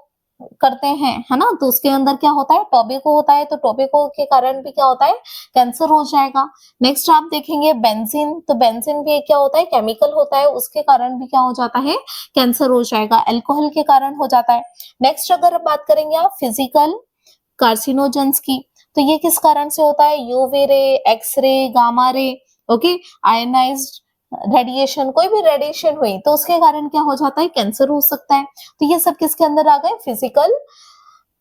करते हैं, है ना, तो उसके अंदर क्या होता है, टोबैको होता है, तो टोबैको के कारण भी क्या होता है, कैंसर हो जाएगा। नेक्स्ट आप देखेंगे बेंजीन, तो बेंजीन भी क्या होता है, केमिकल होता है, उसके कारण भी क्या हो जाता है, कैंसर हो जाएगा। अल्कोहल के कारण हो जाता है। नेक्स्ट अगर बात करेंगे आप फिजिकल कार्सिनोजेंस की, तो ये किस कारण से होता है, UV ray, X ray, gamma ray, okay, ionised radiation, कोई भी रेडिएशन हुई तो उसके कारण क्या हो जाता है, कैंसर हो सकता है। तो ये सब किसके अंदर आ गए, फिजिकल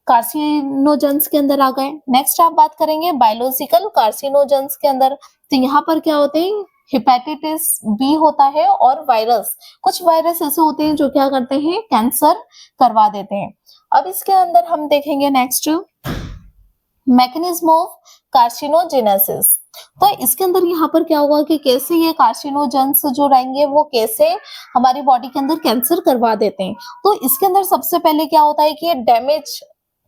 कार्सिनोजेंस के अंदर आ गए। नेक्स्ट आप बात करेंगे बायोलॉजिकल कार्सिनोजेंस के अंदर, तो यहाँ पर क्या होते हैं, हेपेटाइटिस बी होता है और वायरस, कुछ वायरस ऐसे होते हैं जो क्या करते हैं, कैंसर करवा देते हैं। अब इसके अंदर हम देखेंगे नेक्स्ट मैकेनिज्म ऑफ कार्सिनोजेनेसिस, तो इसके अंदर यहाँ पर क्या होगा कि कैसे ये कार्सिनोजेंस जो रहेंगे वो कैसे हमारी बॉडी के अंदर कैंसर करवा देते हैं। तो इसके अंदर सबसे पहले क्या होता है कि ये डैमेज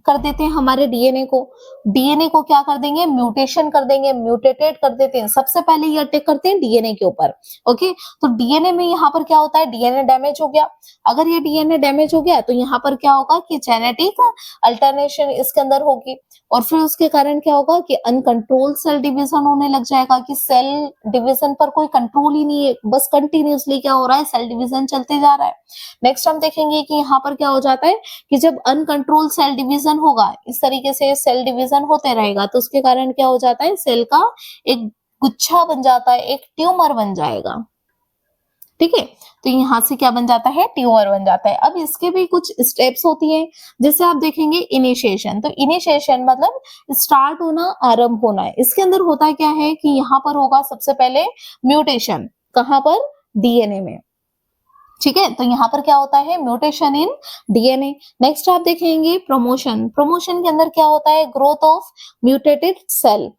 कर देते हैं हमारे डीएनए को, डीएनए को क्या कर देंगे, म्यूटेशन कर देंगे, म्यूटेटेड कर देते हैं। सबसे पहले ये अटैक करते हैं डीएनए के ऊपर। ओके, तो डीएनए में यहाँ पर क्या होता है, डीएनए डैमेज हो गया। अगर ये डीएनए डैमेज हो गया तो यहाँ पर क्या होगा कि जेनेटिक अल्टरनेशन इसके अंदर होगी, और फिर उसके कारण क्या होगा कि अनकंट्रोल सेल डिवीजन होने लग जाएगा, कि सेल डिवीजन पर कोई कंट्रोल ही नहीं है, बस कंटिन्यूसली क्या हो रहा है, सेल डिवीजन चलते जा रहा है। नेक्स्ट हम देखेंगे कि यहाँ पर क्या हो जाता है कि जब अनकंट्रोल सेल डिवीजन होगा, इस तरीके से सेल डिवीजन होते रहेगा, तो उसके कारण क्या हो जाता है, सेल का एक गुच्छा बन जाता है, एक ट्यूमर बन जाएगा। ठीक है, तो यहाँ से क्या बन जाता है, ट्यूमर बन जाता है। अब इसके भी कुछ स्टेप्स होती है, जैसे आप देखेंगे इनिशिएशन, तो इनिशिएशन मतलब स्टार्ट होना, आरंभ होना है। इसके अंदर होता क्या है कि यहाँ पर होगा सबसे पहले म्यूटेशन, कहाँ पर, डीएनए में। ठीक है, तो यहाँ पर क्या होता है, म्यूटेशन इन डीएनए। नेक्स्ट आप देखेंगे प्रमोशन, प्रमोशन के अंदर क्या होता है, ग्रोथ ऑफ म्यूटेटेड सेल,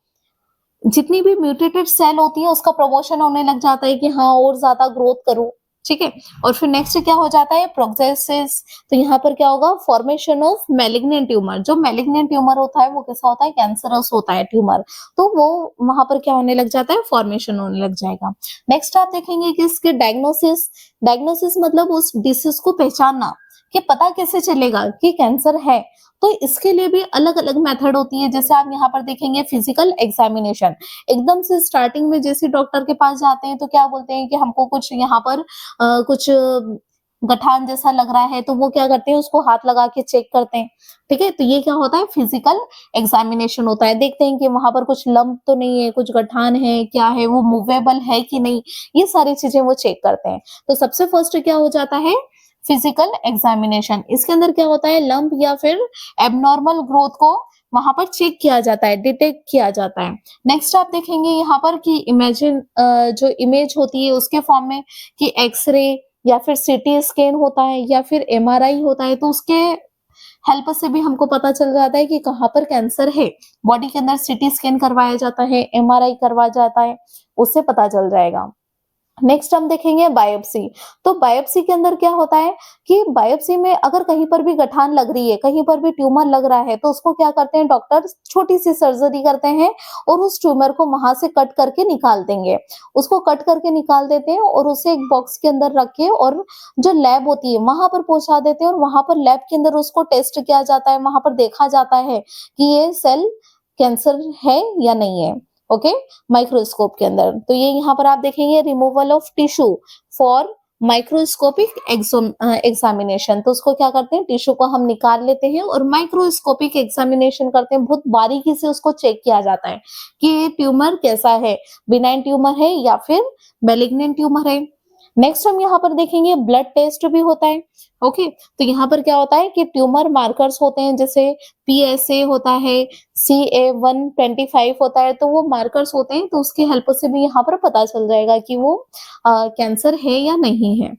जितनी भी म्यूटेटेड सेल होती है उसका प्रमोशन होने लग जाता है कि हाँ और ज्यादा ग्रोथ करूं। ठीक है, और फिर नेक्स्ट क्या हो जाता है, प्रोग्रेसिस, तो यहाँ पर क्या होगा, फॉर्मेशन ऑफ मैलिग्नेंट ट्यूमर। जो मैलिग्नेंट ट्यूमर होता है वो कैसा होता है, कैंसरस होता है ट्यूमर, तो वो वहां पर क्या होने लग जाता है, फॉर्मेशन होने लग जाएगा। नेक्स्ट आप देखेंगे कि इसके डायग्नोसिस, डायग्नोसिस मतलब उस डिसीज को पहचानना, कि पता कैसे चलेगा कि कैंसर है। तो इसके लिए भी अलग अलग मेथड होती है, जैसे आप यहाँ पर देखेंगे फिजिकल एग्जामिनेशन, एकदम से स्टार्टिंग में जैसे डॉक्टर के पास जाते हैं तो क्या बोलते हैं कि हमको कुछ यहाँ पर कुछ गठान जैसा लग रहा है, तो वो क्या करते हैं, उसको हाथ लगा के चेक करते हैं। ठीक है, तो ये क्या होता है, फिजिकल एग्जामिनेशन होता है, देखते हैं कि वहां पर कुछ लंप तो नहीं है, कुछ गठान है, क्या है, वो मूवेबल है कि नहीं, ये सारी चीजें वो चेक करते हैं। तो सबसे फर्स्ट क्या हो जाता है, फिजिकल एग्जामिनेशन। इसके अंदर क्या होता है, लंप या फिर एबनॉर्मल ग्रोथ को वहां पर चेक किया जाता है, डिटेक्ट किया जाता है। नेक्स्ट आप देखेंगे यहाँ पर कि इमेजिन जो इमेज होती है उसके फॉर्म में, कि एक्सरे या फिर सीटी स्कैन होता है या फिर एमआरआई होता है, तो उसके हेल्प से भी हमको पता चल जाता है कि कहाँ पर कैंसर है। बॉडी के अंदर सीटी स्कैन करवाया जाता है, एमआरआई करवाया जाता है, उससे पता चल जाएगा। नेक्स्ट हम देखेंगे बायोप्सी। तो बायोप्सी के अंदर क्या होता है कि बायोप्सी में अगर कहीं पर भी गठान लग रही है, कहीं पर भी ट्यूमर लग रहा है, तो उसको क्या करते हैं डॉक्टर, छोटी सी सर्जरी करते हैं और उस ट्यूमर को वहां से कट करके निकाल देंगे। उसको कट करके निकाल देते हैं और उसे एक बॉक्स के अंदर रख के और जो लैब होती है वहां पर पहुंचा देते हैं और वहां पर लैब के अंदर उसको टेस्ट किया जाता है, वहां पर देखा जाता है कि ये सेल कैंसर है या नहीं है। ओके, माइक्रोस्कोप के अंदर। तो ये यहाँ पर आप देखेंगे removal of tissue for microscopic examination. तो उसको क्या करते हैं, टिश्यू को हम निकाल लेते हैं और माइक्रोस्कोपिक एग्जामिनेशन करते हैं, बहुत बारीकी से उसको चेक किया जाता है कि ये ट्यूमर कैसा है, बिनाइन ट्यूमर है या फिर मैलिग्नेंट ट्यूमर है। नेक्स्ट हम यहाँ पर देखेंगे ब्लड टेस्ट भी होता है। ओके, तो यहाँ पर क्या होता है कि ट्यूमर मार्कर्स होते हैं, जैसे PSA होता है, CA-125 होता है, तो वो मार्कर्स होते हैं, तो उसकी हेल्प से भी यहाँ पर पता चल जाएगा कि वो कैंसर है या नहीं है।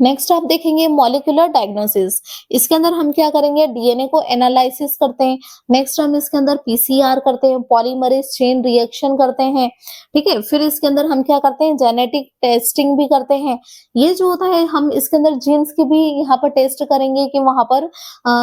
नेक्स्ट आप देखेंगे मॉलिक्यूलर डायग्नोसिस। इसके अंदर हम क्या करेंगे, DNA को एनालिसिस करते हैं। नेक्स्ट हम इसके अंदर PCR करते हैं, पॉलीमरेज चेन रिएक्शन करते हैं। ठीक है, फिर इसके अंदर हम क्या करते हैं, जेनेटिक टेस्टिंग भी करते हैं। ये जो होता है हम इसके अंदर जीन्स की भी यहाँ पर टेस्ट करेंगे कि वहां पर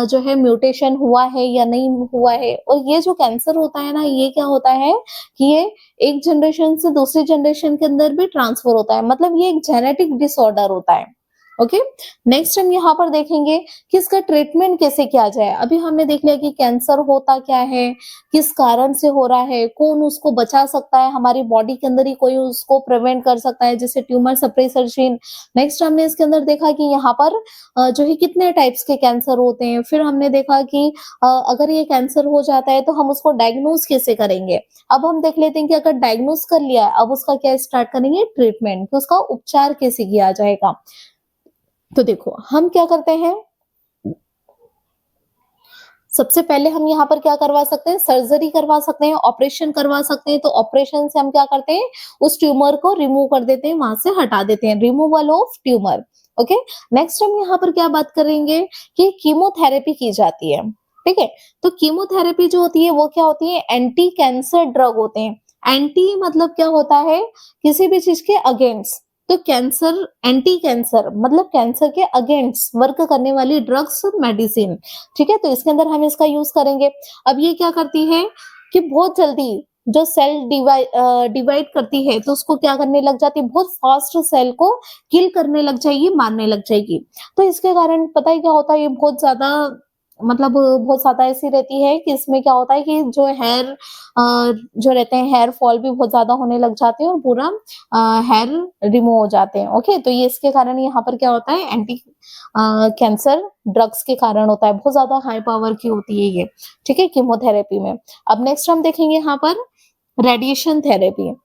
जो है म्यूटेशन हुआ है या नहीं हुआ है। और ये जो कैंसर होता है ना, ये क्या होता है कि ये एक जनरेशन से दूसरी जनरेशन के अंदर भी ट्रांसफर होता है, मतलब ये एक जेनेटिक डिसऑर्डर होता है। ओके, नेक्स्ट हम यहाँ पर देखेंगे कि इसका ट्रीटमेंट कैसे किया जाए। अभी हमने देख लिया कि कैंसर होता क्या है, किस कारण से हो रहा है, कौन उसको बचा सकता है, हमारी बॉडी के अंदर ही कोई उसको प्रिवेंट कर सकता है, जैसे ट्यूमर सप्रेसर जीन। नेक्स्ट हमने इसके अंदर देखा कि यहाँ पर जो है कितने टाइप्स के कैंसर होते हैं। फिर हमने देखा कि अगर ये कैंसर हो जाता है तो हम उसको डायग्नोज कैसे करेंगे। अब हम देख लेते हैं कि अगर डायग्नोज कर लिया है, अब उसका क्या स्टार्ट करेंगे, ट्रीटमेंट, तो उसका उपचार कैसे किया जाएगा। तो देखो हम क्या करते हैं, सबसे पहले हम यहाँ पर क्या करवा सकते हैं, सर्जरी करवा सकते हैं, ऑपरेशन करवा सकते हैं। तो ऑपरेशन से हम क्या करते हैं, उस ट्यूमर को रिमूव कर देते हैं, वहां से हटा देते हैं, removal of tumour. Okay, next हम यहाँ पर क्या बात करेंगे कि कीमोथेरेपी की जाती है। ठीक है, तो कीमोथेरेपी जो होती है वो क्या होती है, एंटी कैंसर ड्रग होते हैं। एंटी मतलब क्या होता है, किसी भी चीज के अगेंस्ट। तो कैंसर, एंटी कैंसर मतलब कैंसर के अगेंस्ट वर्क करने वाली ड्रग्स, मेडिसिन। ठीक है, तो इसके अंदर हम इसका यूज करेंगे। अब ये क्या करती है कि बहुत जल्दी जो सेल डिवाइड करती है, तो उसको क्या करने लग जाती है, बहुत फास्ट सेल को किल करने लग जाएगी, मारने लग जाएगी। तो इसके कारण पता है क्या होता है, ये बहुत ज्यादा मतलब बहुत ज्यादा ऐसी रहती है कि इसमें क्या होता है कि जो हेयर जो रहते हैं, हेयर फॉल भी बहुत ज्यादा होने लग जाते हैं और पूरा हेयर रिमूव हो जाते हैं। ओके, तो ये इसके कारण यहाँ पर क्या होता है, एंटी कैंसर ड्रग्स के कारण होता है, बहुत ज्यादा हाई पावर की होती है ये। ठीक है, कीमोथेरेपी में। अब नेक्स्ट हम देखेंगे यहाँ पर रेडिएशन थेरेपी।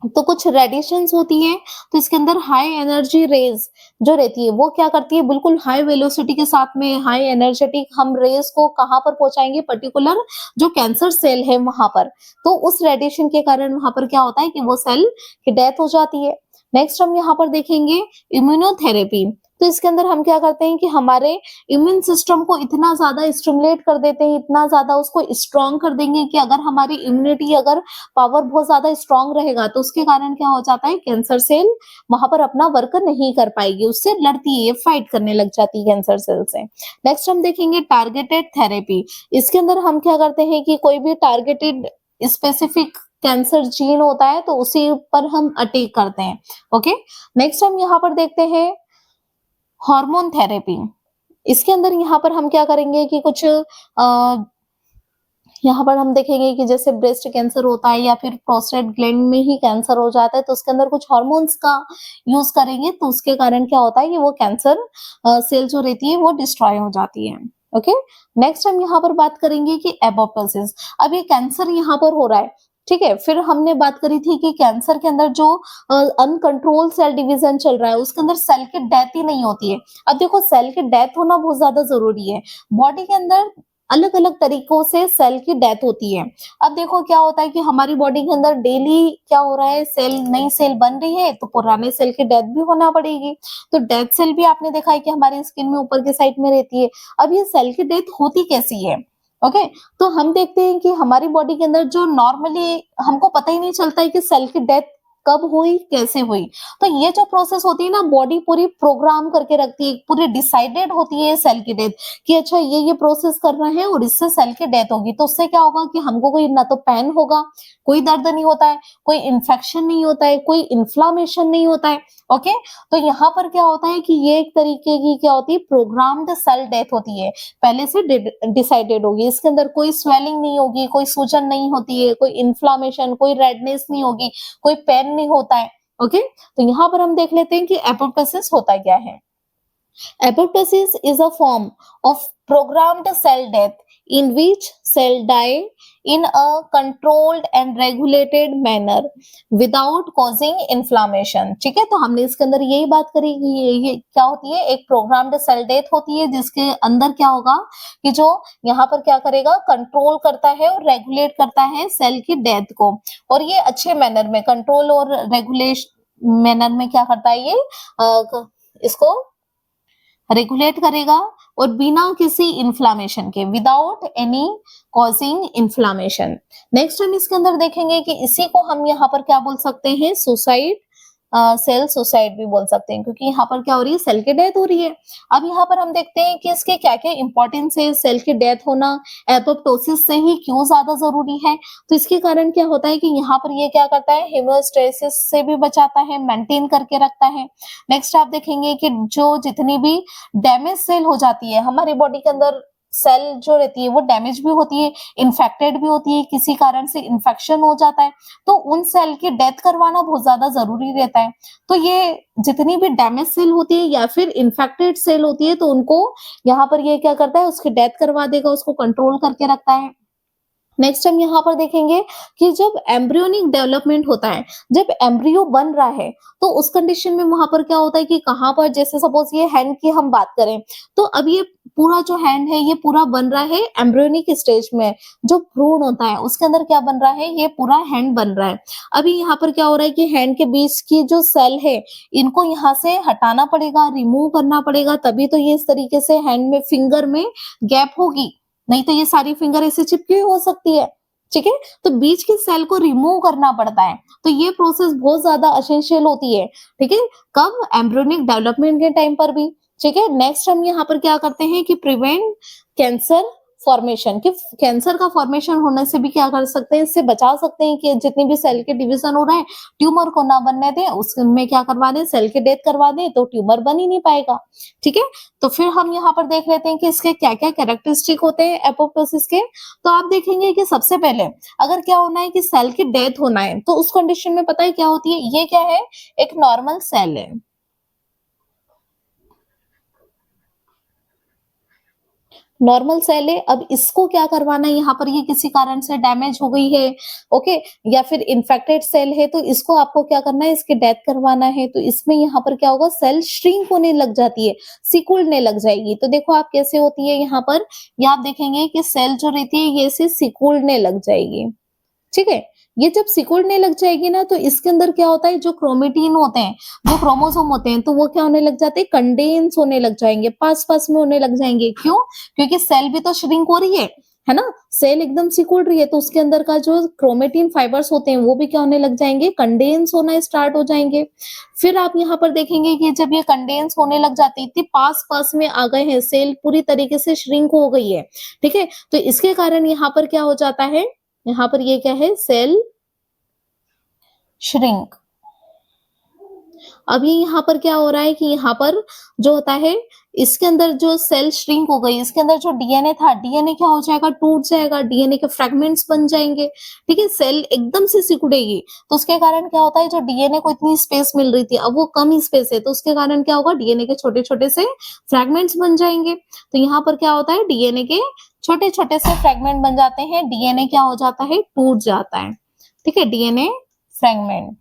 तो कुछ रेडिएशंस होती है, तो इसके अंदर हाई एनर्जी रेज जो रहती है वो क्या करती है, बिल्कुल हाई वेलोसिटी के साथ में हाई एनर्जेटिक हम रेज को कहां पर पहुंचाएंगे, पर्टिकुलर जो कैंसर सेल है वहां पर। तो उस रेडिएशन के कारण वहां पर क्या होता है कि वो सेल की डेथ हो जाती है। नेक्स्ट हम यहाँ पर देखेंगे इम्यूनोथेरेपी। तो इसके अंदर हम क्या करते हैं कि हमारे इम्यून सिस्टम को इतना ज्यादा स्टिमुलेट कर देते हैं, इतना ज्यादा उसको स्ट्रॉन्ग कर देंगे कि अगर हमारी इम्यूनिटी अगर पावर बहुत ज्यादा स्ट्रांग रहेगा, तो उसके कारण क्या हो जाता है, कैंसर सेल वहां पर अपना वर्क नहीं कर पाएगी, उससे लड़ती है, फाइट करने लग जाती है कैंसर सेल से। नेक्स्ट हम देखेंगे टारगेटेड थेरेपी। इसके अंदर हम क्या करते हैं कि कोई भी टारगेटेड स्पेसिफिक कैंसर जीन होता है, तो उसी पर हम अटैक करते हैं। ओके, नेक्स्ट हम यहाँ पर देखते हैं हार्मोन थेरेपी। इसके अंदर यहाँ पर हम क्या करेंगे कि कुछ यहाँ पर हम देखेंगे कि जैसे ब्रेस्ट कैंसर होता है या फिर प्रोस्टेट ग्लैंड में ही कैंसर हो जाता है, तो उसके अंदर कुछ हार्मोन्स का यूज करेंगे, तो उसके कारण क्या होता है कि वो कैंसर सेल जो रहती है वो डिस्ट्रॉय हो जाती है। ओके, नेक्स्ट हम यहाँ पर बात करेंगे कि एपोप्टोसिस। अब ये कैंसर यहाँ पर हो रहा है, ठीक है, फिर हमने बात करी थी कि कैंसर के अंदर जो अनकंट्रोल सेल डिवीजन चल रहा है, उसके अंदर सेल की डेथ ही नहीं होती है। अब देखो सेल की डेथ होना बहुत ज्यादा जरूरी है, बॉडी के अंदर अलग अलग तरीकों से सेल की डेथ होती है। अब देखो क्या होता है कि हमारी बॉडी के अंदर डेली क्या हो रहा है, सेल, नई सेल बन रही है, तो पुराने सेल की डेथ भी होना पड़ेगी। तो डेथ सेल भी आपने देखा है कि हमारी स्किन में ऊपर के साइड में रहती है। अब ये सेल की डेथ होती कैसी है, ओके, तो हम देखते हैं कि हमारी बॉडी के अंदर जो नॉर्मली हमको पता ही नहीं चलता है कि सेल की डेथ कब हुई, कैसे हुई। तो ये जो प्रोसेस होती है ना, बॉडी पूरी प्रोग्राम करके रखती है, पूरी डिसाइडेड होती है सेल की डेथ कि अच्छा ये प्रोसेस करना है और इससे सेल की डेथ होगी। तो उससे क्या होगा कि हमको कोई ना तो पेन होगा, कोई दर्द नहीं होता है, कोई इन्फेक्शन नहीं होता है, कोई इन्फ्लामेशन नहीं होता है। ओके, तो यहाँ पर क्या होता है कि ये एक तरीके की क्या होती है, प्रोग्राम्ड सेल डेथ होती है, पहले से डिसाइडेड होगी। इसके अंदर कोई स्वेलिंग नहीं होगी, कोई सूजन नहीं होती है, कोई इन्फ्लामेशन, कोई रेडनेस नहीं होगी, कोई पेन नहीं होता है। ओके, तो यहाँ पर हम देख लेते हैं कि एपोप्टोसिस होता क्या है। Apoptosis is a form of programmed cell death in which cell die in a controlled and regulated manner without causing inflammation। ठीक है, तो हमने इसके अंदर यही बात करी कि ये क्या होती है, एक प्रोग्राम्ड सेल डेथ होती है जिसके अंदर क्या होगा कि जो यहाँ पर क्या करेगा, कंट्रोल करता है और रेगुलेट करता है सेल की डेथ को, और ये अच्छे मैनर में कंट्रोल और रेगुलेशन मैनर में क्या करता है, ये इसको रेगुलेट करेगा और बिना किसी इन्फ्लामेशन के, without any causing inflammation. Next हम इसके अंदर देखेंगे कि इसी को हम यहाँ पर क्या बोल सकते हैं, सुसाइड, सेल सुसाइड भी बोल सकते हैं, क्योंकि यहाँ पर क्या हो रही है, सेल की डेथ हो रही है। अब यहाँ पर हम देखते हैं कि इसके क्या क्या इंपॉर्टेंस है, सेल की डेथ होना एपोप्टोसिस से ही क्यों ज्यादा जरूरी है। तो इसके कारण क्या होता है कि यहाँ पर ये क्या करता है, हेमोस्टेसिस से भी बचाता है, मेंटेन करके रखता है। नेक्स्ट आप देखेंगे कि जो जितनी भी डैमेज सेल हो जाती है हमारी बॉडी के अंदर, सेल जो रहती है वो डैमेज भी होती है, इन्फेक्टेड भी होती है, किसी कारण से इन्फेक्शन हो जाता है, तो उन सेल की डेथ करवाना बहुत ज्यादा जरूरी रहता है। तो ये जितनी भी डैमेज सेल होती है या फिर इन्फेक्टेड सेल होती है, तो उनको यहाँ पर ये क्या करता है, उसकी डेथ करवा देगा, उसको कंट्रोल करके रखता है। नेक्स्ट हम यहाँ पर देखेंगे कि जब एम्ब्रियोनिक डेवलपमेंट होता है, जब एम्ब्रियो बन रहा है, तो उस कंडीशन में वहां पर क्या होता है कि कहाँ पर, जैसे सपोज ये हैंड की हम बात करें, तो अब ये पूरा जो हैंड है ये पूरा बन रहा है एम्ब्रियोनिक स्टेज में। जो भ्रूण होता है उसके अंदर क्या बन रहा है, ये पूरा हैंड बन रहा है। अभी यहाँ पर क्या हो रहा है कि हैंड के बीच की जो सेल है इनको यहाँ से हटाना पड़ेगा, रिमूव करना पड़ेगा, तभी तो ये इस तरीके से हैंड में, फिंगर में गैप होगी, नहीं तो ये सारी फिंगर ऐसे चिपकी हुई हो सकती है। ठीक है, तो बीच के सेल को रिमूव करना पड़ता है, तो ये प्रोसेस बहुत ज्यादा एसेंशियल होती है। ठीक है, कब, एम्ब्रियोनिक डेवलपमेंट के टाइम पर भी। ठीक है, नेक्स्ट हम यहाँ पर क्या करते हैं कि प्रिवेंट कैंसर फॉर्मेशन, कि कैंसर का फॉर्मेशन होने से भी क्या कर सकते हैं, इससे बचा सकते हैं कि जितनी भी सेल के डिवीजन हो रहा है, ट्यूमर को ना बनने दें, उसमें क्या करवा दें, सेल की डेथ करवा दें, तो ट्यूमर बन ही नहीं पाएगा। ठीक है, तो फिर हम यहाँ पर देख लेते हैं कि इसके क्या क्या कैरेक्टरिस्टिक होते हैं एपोप्टोसिस के। तो आप देखेंगे कि सबसे पहले अगर क्या होना है कि सेल की डेथ होना है, तो उस कंडीशन में पता है क्या होती है, ये क्या है, एक नॉर्मल सेल है, नॉर्मल सेल है। अब इसको क्या करवाना है, यहाँ पर ये किसी कारण से डैमेज हो गई है, ओके, या फिर इन्फेक्टेड सेल है, तो इसको आपको क्या करना है, इसकी डेथ करवाना है। तो इसमें यहाँ पर क्या होगा, सेल श्रिंक होने लग जाती है, सिकुड़ने लग जाएगी। तो देखो आप कैसे होती है, यहाँ पर ये आप देखेंगे कि सेल जो रहती है ये से सिकुड़ने लग जाएगी। ठीक है, ये जब सिकुड़ने लग जाएगी ना, तो इसके अंदर क्या होता है, जो क्रोमेटिन होते हैं, जो क्रोमोसोम होते हैं, तो वो क्या होने लग जाते हैं, कंडेंस होने लग जाएंगे, पास पास में होने लग जाएंगे। क्यों, क्योंकि सेल भी तो श्रिंक हो रही है ना, सेल एकदम सिकुड़ रही है, तो उसके अंदर का जो क्रोमेटिन फाइबर्स होते हैं वो भी क्या होने लग जाएंगे, कंडेंस होना स्टार्ट हो जाएंगे। फिर आप यहाँ पर देखेंगे कि जब ये कंडेंस होने लग जाती है, इतनी पास पास में आ गए हैं, सेल पूरी तरीके से श्रिंक हो गई है। ठीक है, तो इसके कारण यहाँ पर क्या हो जाता है, यहाँ पर ये क्या है, सेल श्रिंक। अभी यहाँ पर क्या हो रहा है कि यहाँ पर जो होता है, इसके अंदर जो सेल श्रिंक हो गई, इसके अंदर जो डीएनए था, डीएनए क्या हो जाएगा, टूट जाएगा, डीएनए के फ्रेगमेंट्स बन जाएंगे। ठीक है, सेल एकदम से सिकुड़ेगी, तो उसके कारण क्या होता है, जो डीएनए को इतनी स्पेस मिल रही थी, अब वो कम स्पेस है, तो उसके कारण क्या होगा, डीएनए के छोटे छोटे से फ्रेगमेंट्स बन जाएंगे। तो यहाँ पर क्या होता है, डीएनए के छोटे छोटे से फ्रेगमेंट बन जाते हैं, डीएनए क्या हो जाता है, टूट जाता है। ठीक है, डीएनए फ्रेगमेंट,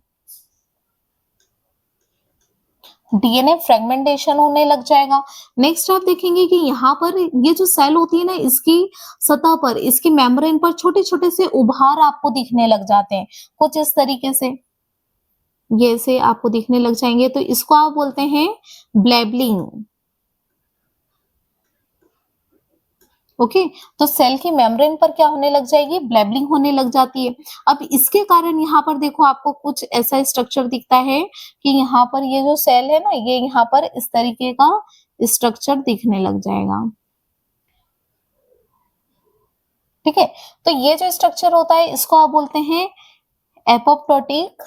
डीएनए फ्रेगमेंटेशन होने लग जाएगा। नेक्स्ट आप देखेंगे कि यहाँ पर ये जो सेल होती है ना, इसकी सतह पर, इसकी मेम्ब्रेन पर छोटे छोटे से उभार आपको दिखने लग जाते हैं, कुछ इस तरीके से, ये से आपको दिखने लग जाएंगे, तो इसको आप बोलते हैं ब्लेबलिंग। ओके। तो सेल की मेम्ब्रेन पर क्या होने लग जाएगी, ब्लेबलिंग होने लग जाती है। अब इसके कारण यहाँ पर देखो आपको कुछ ऐसा स्ट्रक्चर दिखता है कि यहाँ पर ये जो सेल है ना, ये यहाँ पर इस तरीके का स्ट्रक्चर दिखने लग जाएगा। ठीक है, तो ये जो स्ट्रक्चर होता है इसको आप बोलते हैं एपोप्टोटिक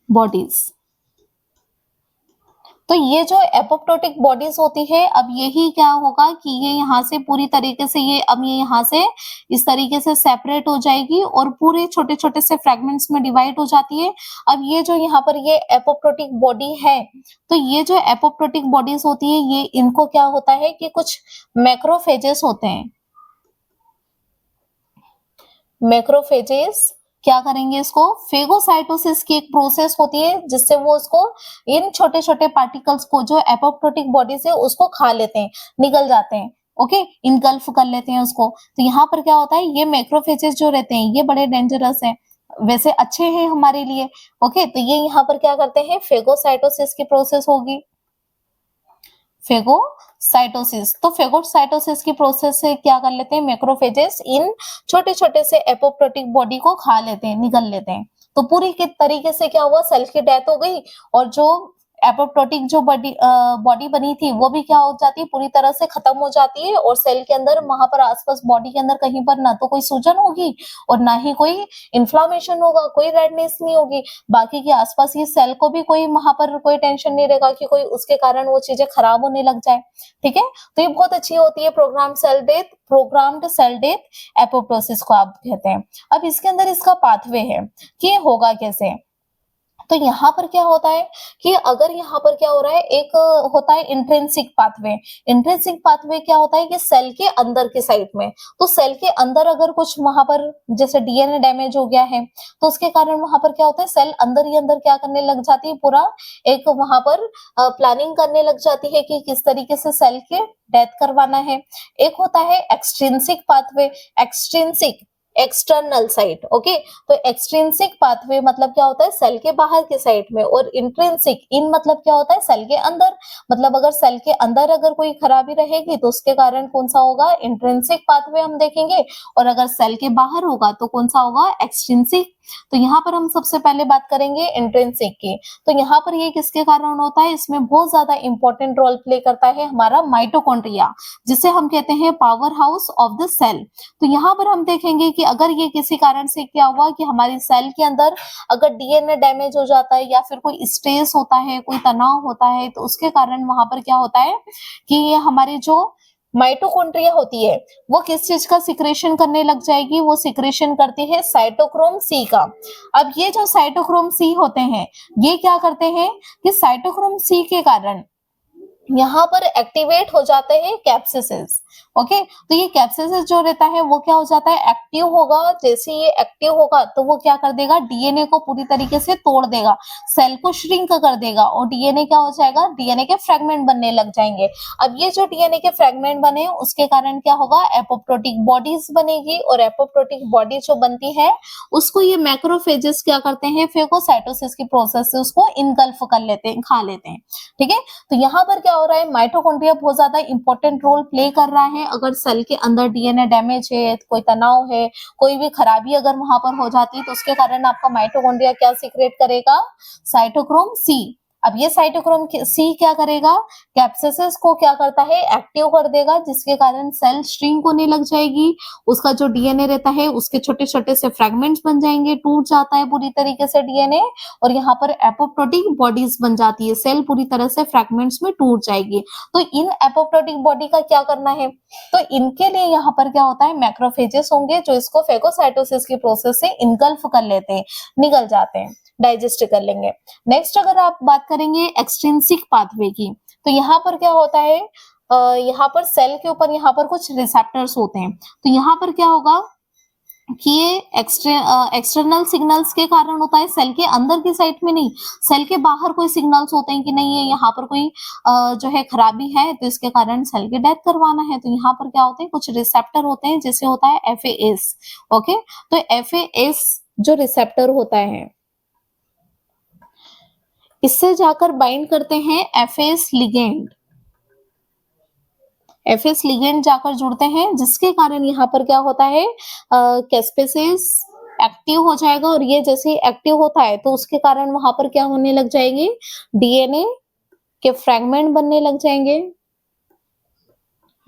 बॉडीज। तो ये जो एपोप्टोटिक बॉडीज होती है, अब यही क्या होगा कि ये यहाँ से पूरी तरीके से ये यहाँ से इस तरीके से सेपरेट हो जाएगी और पूरे छोटे-छोटे से फ्रैगमेंट्स में डिवाइड हो जाती है। अब ये जो यहाँ पर ये एपोप्टोटिक बॉडी है, तो ये जो एपोप्टोटिक बॉडीज होती है, ये इनको क्या होता है कि कुछ मैक्रोफेजेस होते हैं। मैक्रोफेजेस क्या करेंगे, इसको फेगोसाइटोसिस की एक प्रोसेस होती है जिससे वो उसको इन छोटे-छोटे पार्टिकल्स को जो एपोप्टोटिक बॉडी से उसको खा लेते हैं, निगल जाते हैं। ओके, इनगल्फ कर लेते हैं उसको। तो यहाँ पर क्या होता है, ये मैक्रोफेजेस जो रहते हैं ये बड़े डेंजरस हैं। वैसे अच्छे हैं हमारे लिए। ओके, तो ये यहाँ पर क्या करते हैं, फेगोसाइटोसिस की प्रोसेस होगी। फेगोसाइटोसिस, तो फेगोसाइटोसिस की प्रोसेस से क्या कर लेते हैं, मैक्रोफेजेस इन छोटे-छोटे से एपोप्टोटिक बॉडी को खा लेते हैं, निगल लेते हैं। तो पूरी के तरीके से क्या हुआ, सेल की डेथ हो गई और जो एपोप्टोटिक जो बॉडी बनी थी वो भी क्या हो जाती है, पूरी तरह से खत्म हो जाती है और सेल के अंदर वहां पर आसपास बॉडी के अंदर कहीं पर ना तो कोई सूजन होगी और ना ही कोई इन्फ्लामेशन होगा, कोई रेडनेस नहीं होगी। बाकी के आसपास ये सेल को भी कोई वहां पर कोई टेंशन नहीं रहेगा कि कोई उसके कारण वो चीजें खराब होने लग जाए। ठीक है, तो ये बहुत अच्छी होती है प्रोग्राम्ड सेल डेथ एपोप्टोसिस को आप कहते हैं। अब इसके अंदर इसका पाथवे है कि ये होगा कैसे। तो यहाँ पर क्या होता है कि अगर यहाँ पर क्या हो रहा है, एक होता है इंट्रिंसिक पाथवे। इंट्रिंसिक पाथवे क्या होता है कि सेल के अंदर की साइड में, तो सेल के अंदर अगर कुछ वहां पर जैसे डीएनए डैमेज हो गया है तो उसके कारण वहां पर क्या होता है, सेल अंदर ही अंदर क्या करने लग जाती है, पूरा एक वहां पर प्लानिंग करने लग जाती है कि किस तरीके से सेल के डेथ करवाना है। एक होता है extrinsic pathway, extrinsic external side. Okay, तो एक्सट्रिंसिक पाथवे मतलब क्या होता है, सेल के बाहर के साइड में, और इंट्रिंसिक इन मतलब क्या होता है, सेल के अंदर। मतलब अगर सेल के अंदर अगर कोई खराबी रहेगी तो उसके कारण कौन सा होगा, इंट्रिंसिक पाथवे हम देखेंगे, और अगर सेल के बाहर होगा तो कौन सा होगा, एक्सट्रिंसिक। तो यहाँ पर हम सबसे पहले बात करेंगे इंट्रिंसिक की। तो यहाँ पर ये किसके कारण होता है, इसमें बहुत ज्यादा इंपॉर्टेंट रोल प्ले करता है हमारा माइटोकॉन्ड्रिया, जिसे हम कहते हैं powerhouse of the cell. तो यहाँ पर हम देखेंगे कि अगर ये किसी कारण से क्या हुआ कि हमारी सेल के अंदर अगर डीएनए डैमेज हो जाता है या फिर कोई स्ट्रेस होता है, कोई तनाव होता है, तो उसके कारण वहां पर क्या होता है कि ये हमारी जो माइटोकॉन्ड्रिया होती है वो किस चीज का सिक्रेशन करने लग जाएगी, वो सिक्रेशन करती है साइटोक्रोम सी का। अब ये जो साइटोक्रोम सी होते हैं ये क्या करते हैं कि साइटोक्रोम सी के कारण यहाँ पर एक्टिवेट हो जाते हैं कैप्सिसिस। ओके, तो ये कैप्सिसिस जो रहता है वो क्या हो जाता है, एक्टिव होगा। जैसे ये एक्टिव होगा तो वो क्या कर देगा, डीएनए को पूरी तरीके से तोड़ देगा, सेल को श्रिंक कर देगा और डीएनए क्या हो जाएगा, डीएनए के फ्रेगमेंट बनने लग जाएंगे। अब ये जो डीएनए के फ्रेगमेंट बने उसके कारण क्या होगा, एपोप्टोटिक बॉडीज बनेगी, और एपोप्टोटिक बॉडी जो बनती है उसको ये मैक्रोफेजेस क्या करते हैं, फेगोसाइटोसिस की प्रोसेस से उसको इनगल्फ कर लेते हैं, खा लेते हैं। ठीक है, तो यहाँ पर क्या हो रहा है, माइटोकॉन्ड्रिया बहुत ज्यादा इंपॉर्टेंट रोल प्ले कर रहा है। अगर सेल के अंदर डीएनए डैमेज है, कोई तनाव है, कोई भी खराबी अगर वहां पर हो जाती है तो उसके कारण आपका माइटोकॉन्ड्रिया क्या सीक्रेट करेगा, साइटोक्रोम सी। अब ये साइटोक्रोम सी क्या करेगा, कैप्सिसिस को क्या करता है, एक्टिव कर देगा, जिसके कारण सेल श्रिंक होने लग जाएगी, उसका जो डीएनए रहता है उसके छोटे छोटे से फ्रेगमेंट्स बन जाएंगे, टूट जाता है पूरी तरीके से डीएनए, और यहाँ पर एपोप्टोटिक बॉडीज बन जाती है, सेल पूरी तरह से फ्रैगमेंट्स में टूट जाएगी। तो इन एपोप्टोटिक बॉडी का क्या करना है, तो इनके लिए यहाँ पर क्या होता है, मैक्रोफेजेस होंगे जो इसको फेगोसाइटोसिस की प्रोसेस से इनगल्फ कर लेते हैं, निगल जाते हैं, डाइजेस्ट कर लेंगे। नेक्स्ट अगर आप बात करेंगे एक्सट्रिंसिक पाथवे की, तो यहाँ पर क्या होता है, यहाँ पर सेल के ऊपर यहाँ पर कुछ रिसेप्टर्स होते हैं। तो यहाँ पर क्या होगा कि ये एक्सटर्नल सिग्नल्स के कारण होता है, सेल के अंदर की साइड में नहीं, सेल के बाहर कोई सिग्नल्स होते हैं कि नहीं ये यहाँ पर कोई जो है खराबी है तो इसके कारण सेल की डेथ करवाना है। तो यहाँ पर क्या होते हैं, कुछ रिसेप्टर होते हैं, जैसे होता है FAS। ओके, तो FAS जो रिसेप्टर होता है इससे जाकर बाइंड करते हैं FAS लिगेंड। एफएस लिगेंड जाकर जुड़ते हैं, जिसके कारण यहाँ पर क्या होता है, कैस्पेसेस एक्टिव हो जाएगा, और ये जैसे एक्टिव होता है तो उसके कारण वहां पर क्या होने लग जाएंगे, डीएनए के फ्रैगमेंट बनने लग जाएंगे।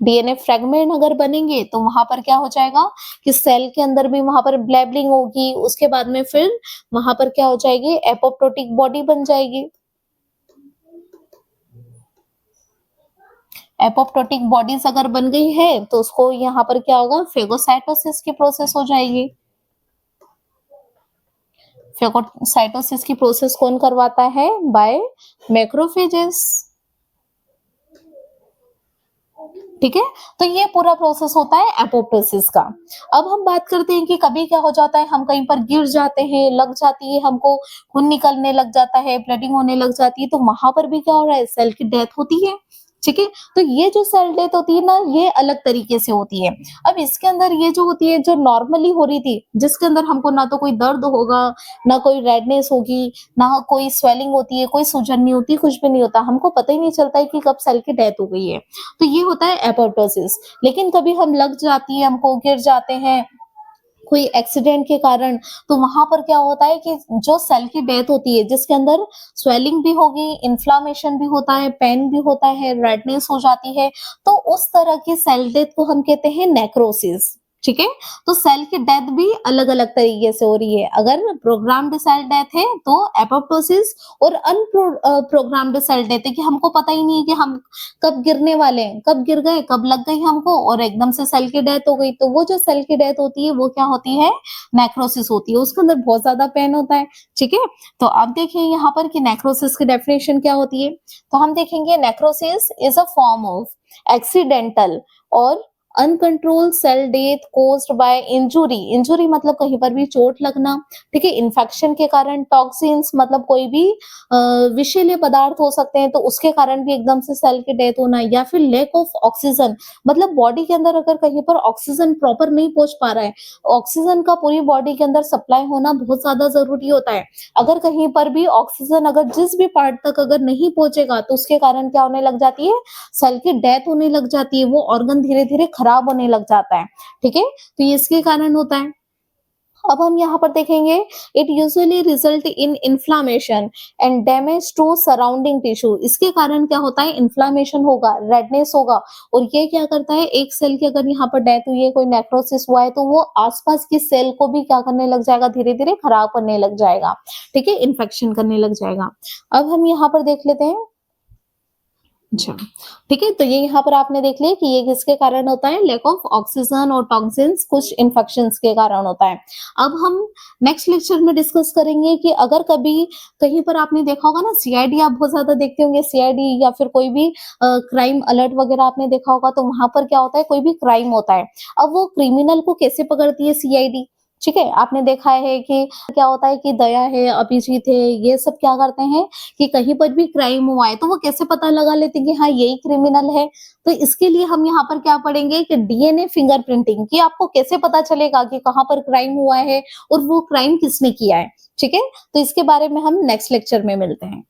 डीएनए फ्रैगमेंट अगर बनेंगे तो वहां पर क्या हो जाएगा कि सेल के अंदर भी वहां पर ब्लैबलिंग होगी, उसके बाद में फिर वहां पर क्या हो जाएगी, एपोप्टोटिक बॉडी बन जाएगी। एपोप्टोटिक बॉडीज अगर बन गई है तो उसको यहाँ पर क्या होगा, फेगोसाइटोसिस की प्रोसेस हो जाएगी। फेगोसाइटोसिस की प्रोसेस कौन करवाता है, बाय मैक्रोफेजेस। ठीक है, तो ये पूरा प्रोसेस होता है एपोप्टोसिस का। अब हम बात करते हैं कि कभी क्या हो जाता है, हम कहीं पर गिर जाते हैं, लग जाती है हमको, खून निकलने लग जाता है, ब्लीडिंग होने लग जाती है, तो वहां पर भी क्या हो रहा है, सेल की डेथ होती है। ठीक है, तो ये जो सेल डेथ होती है ना, ये अलग तरीके से होती है। अब इसके अंदर ये जो होती है, जो नॉर्मली हो रही थी, जिसके अंदर हमको ना तो कोई दर्द होगा, ना कोई रेडनेस होगी, ना कोई स्वेलिंग होती है, कोई सूजन नहीं होती, कुछ भी नहीं होता, हमको पता ही नहीं चलता है कि कब सेल की डेथ हो गई है। तो ये होता है एपोप्टोसिस। लेकिन कभी हम लग जाती है, हमको गिर जाते हैं कोई एक्सीडेंट के कारण, तो वहां पर क्या होता है कि जो सेल की डेथ होती है, जिसके अंदर स्वेलिंग भी होगी, इन्फ्लामेशन भी होता है, पेन भी होता है, रेडनेस हो जाती है, तो उस तरह की सेल डेथ को हम कहते हैं नेक्रोसिस। ठीक है, तो सेल की डेथ भी अलग अलग तरीके से हो रही है। अगर प्रोग्राम्ड सेल डेथ है तो एपोप्टोसिस, और अनप्रोग्राम्ड सेल डेथ है कि हमको पता ही नहीं है कि हम कब गिरने वाले हैं, कब गिर गए, कब लग गई हमको और एकदम से सेल की डेथ हो गई, तो वो जो सेल की डेथ होती है वो क्या होती है, नेक्रोसिस होती है। उसके अंदर बहुत ज्यादा पेन होता है। ठीक है, तो अब देखिए यहाँ पर कि नेक्रोसिस की डेफिनेशन क्या होती है, तो हम देखेंगे necrosis is a form of accidental और uncontrolled cell death caused by injury. Injury मतलब कहीं पर भी चोट लगना, ठीक है, इन्फेक्शन के कारण, टॉक्सिन्स मतलब कोई भी विषैले पदार्थ हो सकते हैं, तो उसके कारण भी एकदम से सेल की डेथ होना, या फिर लैक ऑफ ऑक्सीजन, मतलब बॉडी के अंदर अगर कहीं पर ऑक्सीजन प्रॉपर नहीं पहुंच पा रहा है, ऑक्सीजन का पूरी बॉडी के अंदर सप्लाई होना बहुत ज्यादा जरूरी होता है। अगर कहीं पर भी ऑक्सीजन अगर जिस भी पार्ट तक अगर नहीं पहुंचेगा तो उसके कारण क्या होने लग जाती है, सेल की डेथ होने लग जाती है, वो ऑर्गन धीरे धीरे खराब होने लग जाता है। ठीक है, तो ये इसके कारण होता है। अब हम यहाँ पर देखेंगे, it usually result in inflammation and damage to surrounding tissue. इसके कारण क्या होता है, इन्फ्लामेशन होगा, रेडनेस होगा, और ये क्या करता है, एक सेल की अगर यहाँ पर डेथ हुई है, कोई नेक्रोसिस हुआ है, तो वो आसपास की सेल को भी क्या करने लग जाएगा, धीरे धीरे खराब करने लग जाएगा। ठीक है, इन्फेक्शन करने लग जाएगा। अब हम यहाँ पर देख लेते हैं, अच्छा, ठीक है, तो ये यहाँ पर आपने देख लिया कि ये किसके कारण होता है, लैक ऑफ ऑक्सीजन और टॉक्सिन्स, कुछ इन्फेक्शंस के कारण होता है। अब हम नेक्स्ट लेक्चर में डिस्कस करेंगे कि अगर कभी कहीं पर आपने देखा होगा ना, सीआईडी आप बहुत ज्यादा देखते होंगे, सीआईडी या फिर कोई भी क्राइम अलर्ट वगैरह आपने देखा होगा, तो वहां पर क्या होता है, कोई भी क्राइम होता है, अब वो क्रिमिनल को कैसे पकड़ती है, सीआईडी। ठीक है, आपने देखा है कि क्या होता है कि दया है, अभिजीत है, ये सब क्या करते हैं कि कहीं पर भी क्राइम हुआ है तो वो कैसे पता लगा लेते हैं कि हाँ यही क्रिमिनल है। तो इसके लिए हम यहाँ पर क्या पढ़ेंगे कि डीएनए फिंगरप्रिंटिंग, कि आपको कैसे पता चलेगा कि कहाँ पर क्राइम हुआ है और वो क्राइम किसने किया है। ठीक है, तो इसके बारे में हम नेक्स्ट लेक्चर में मिलते हैं।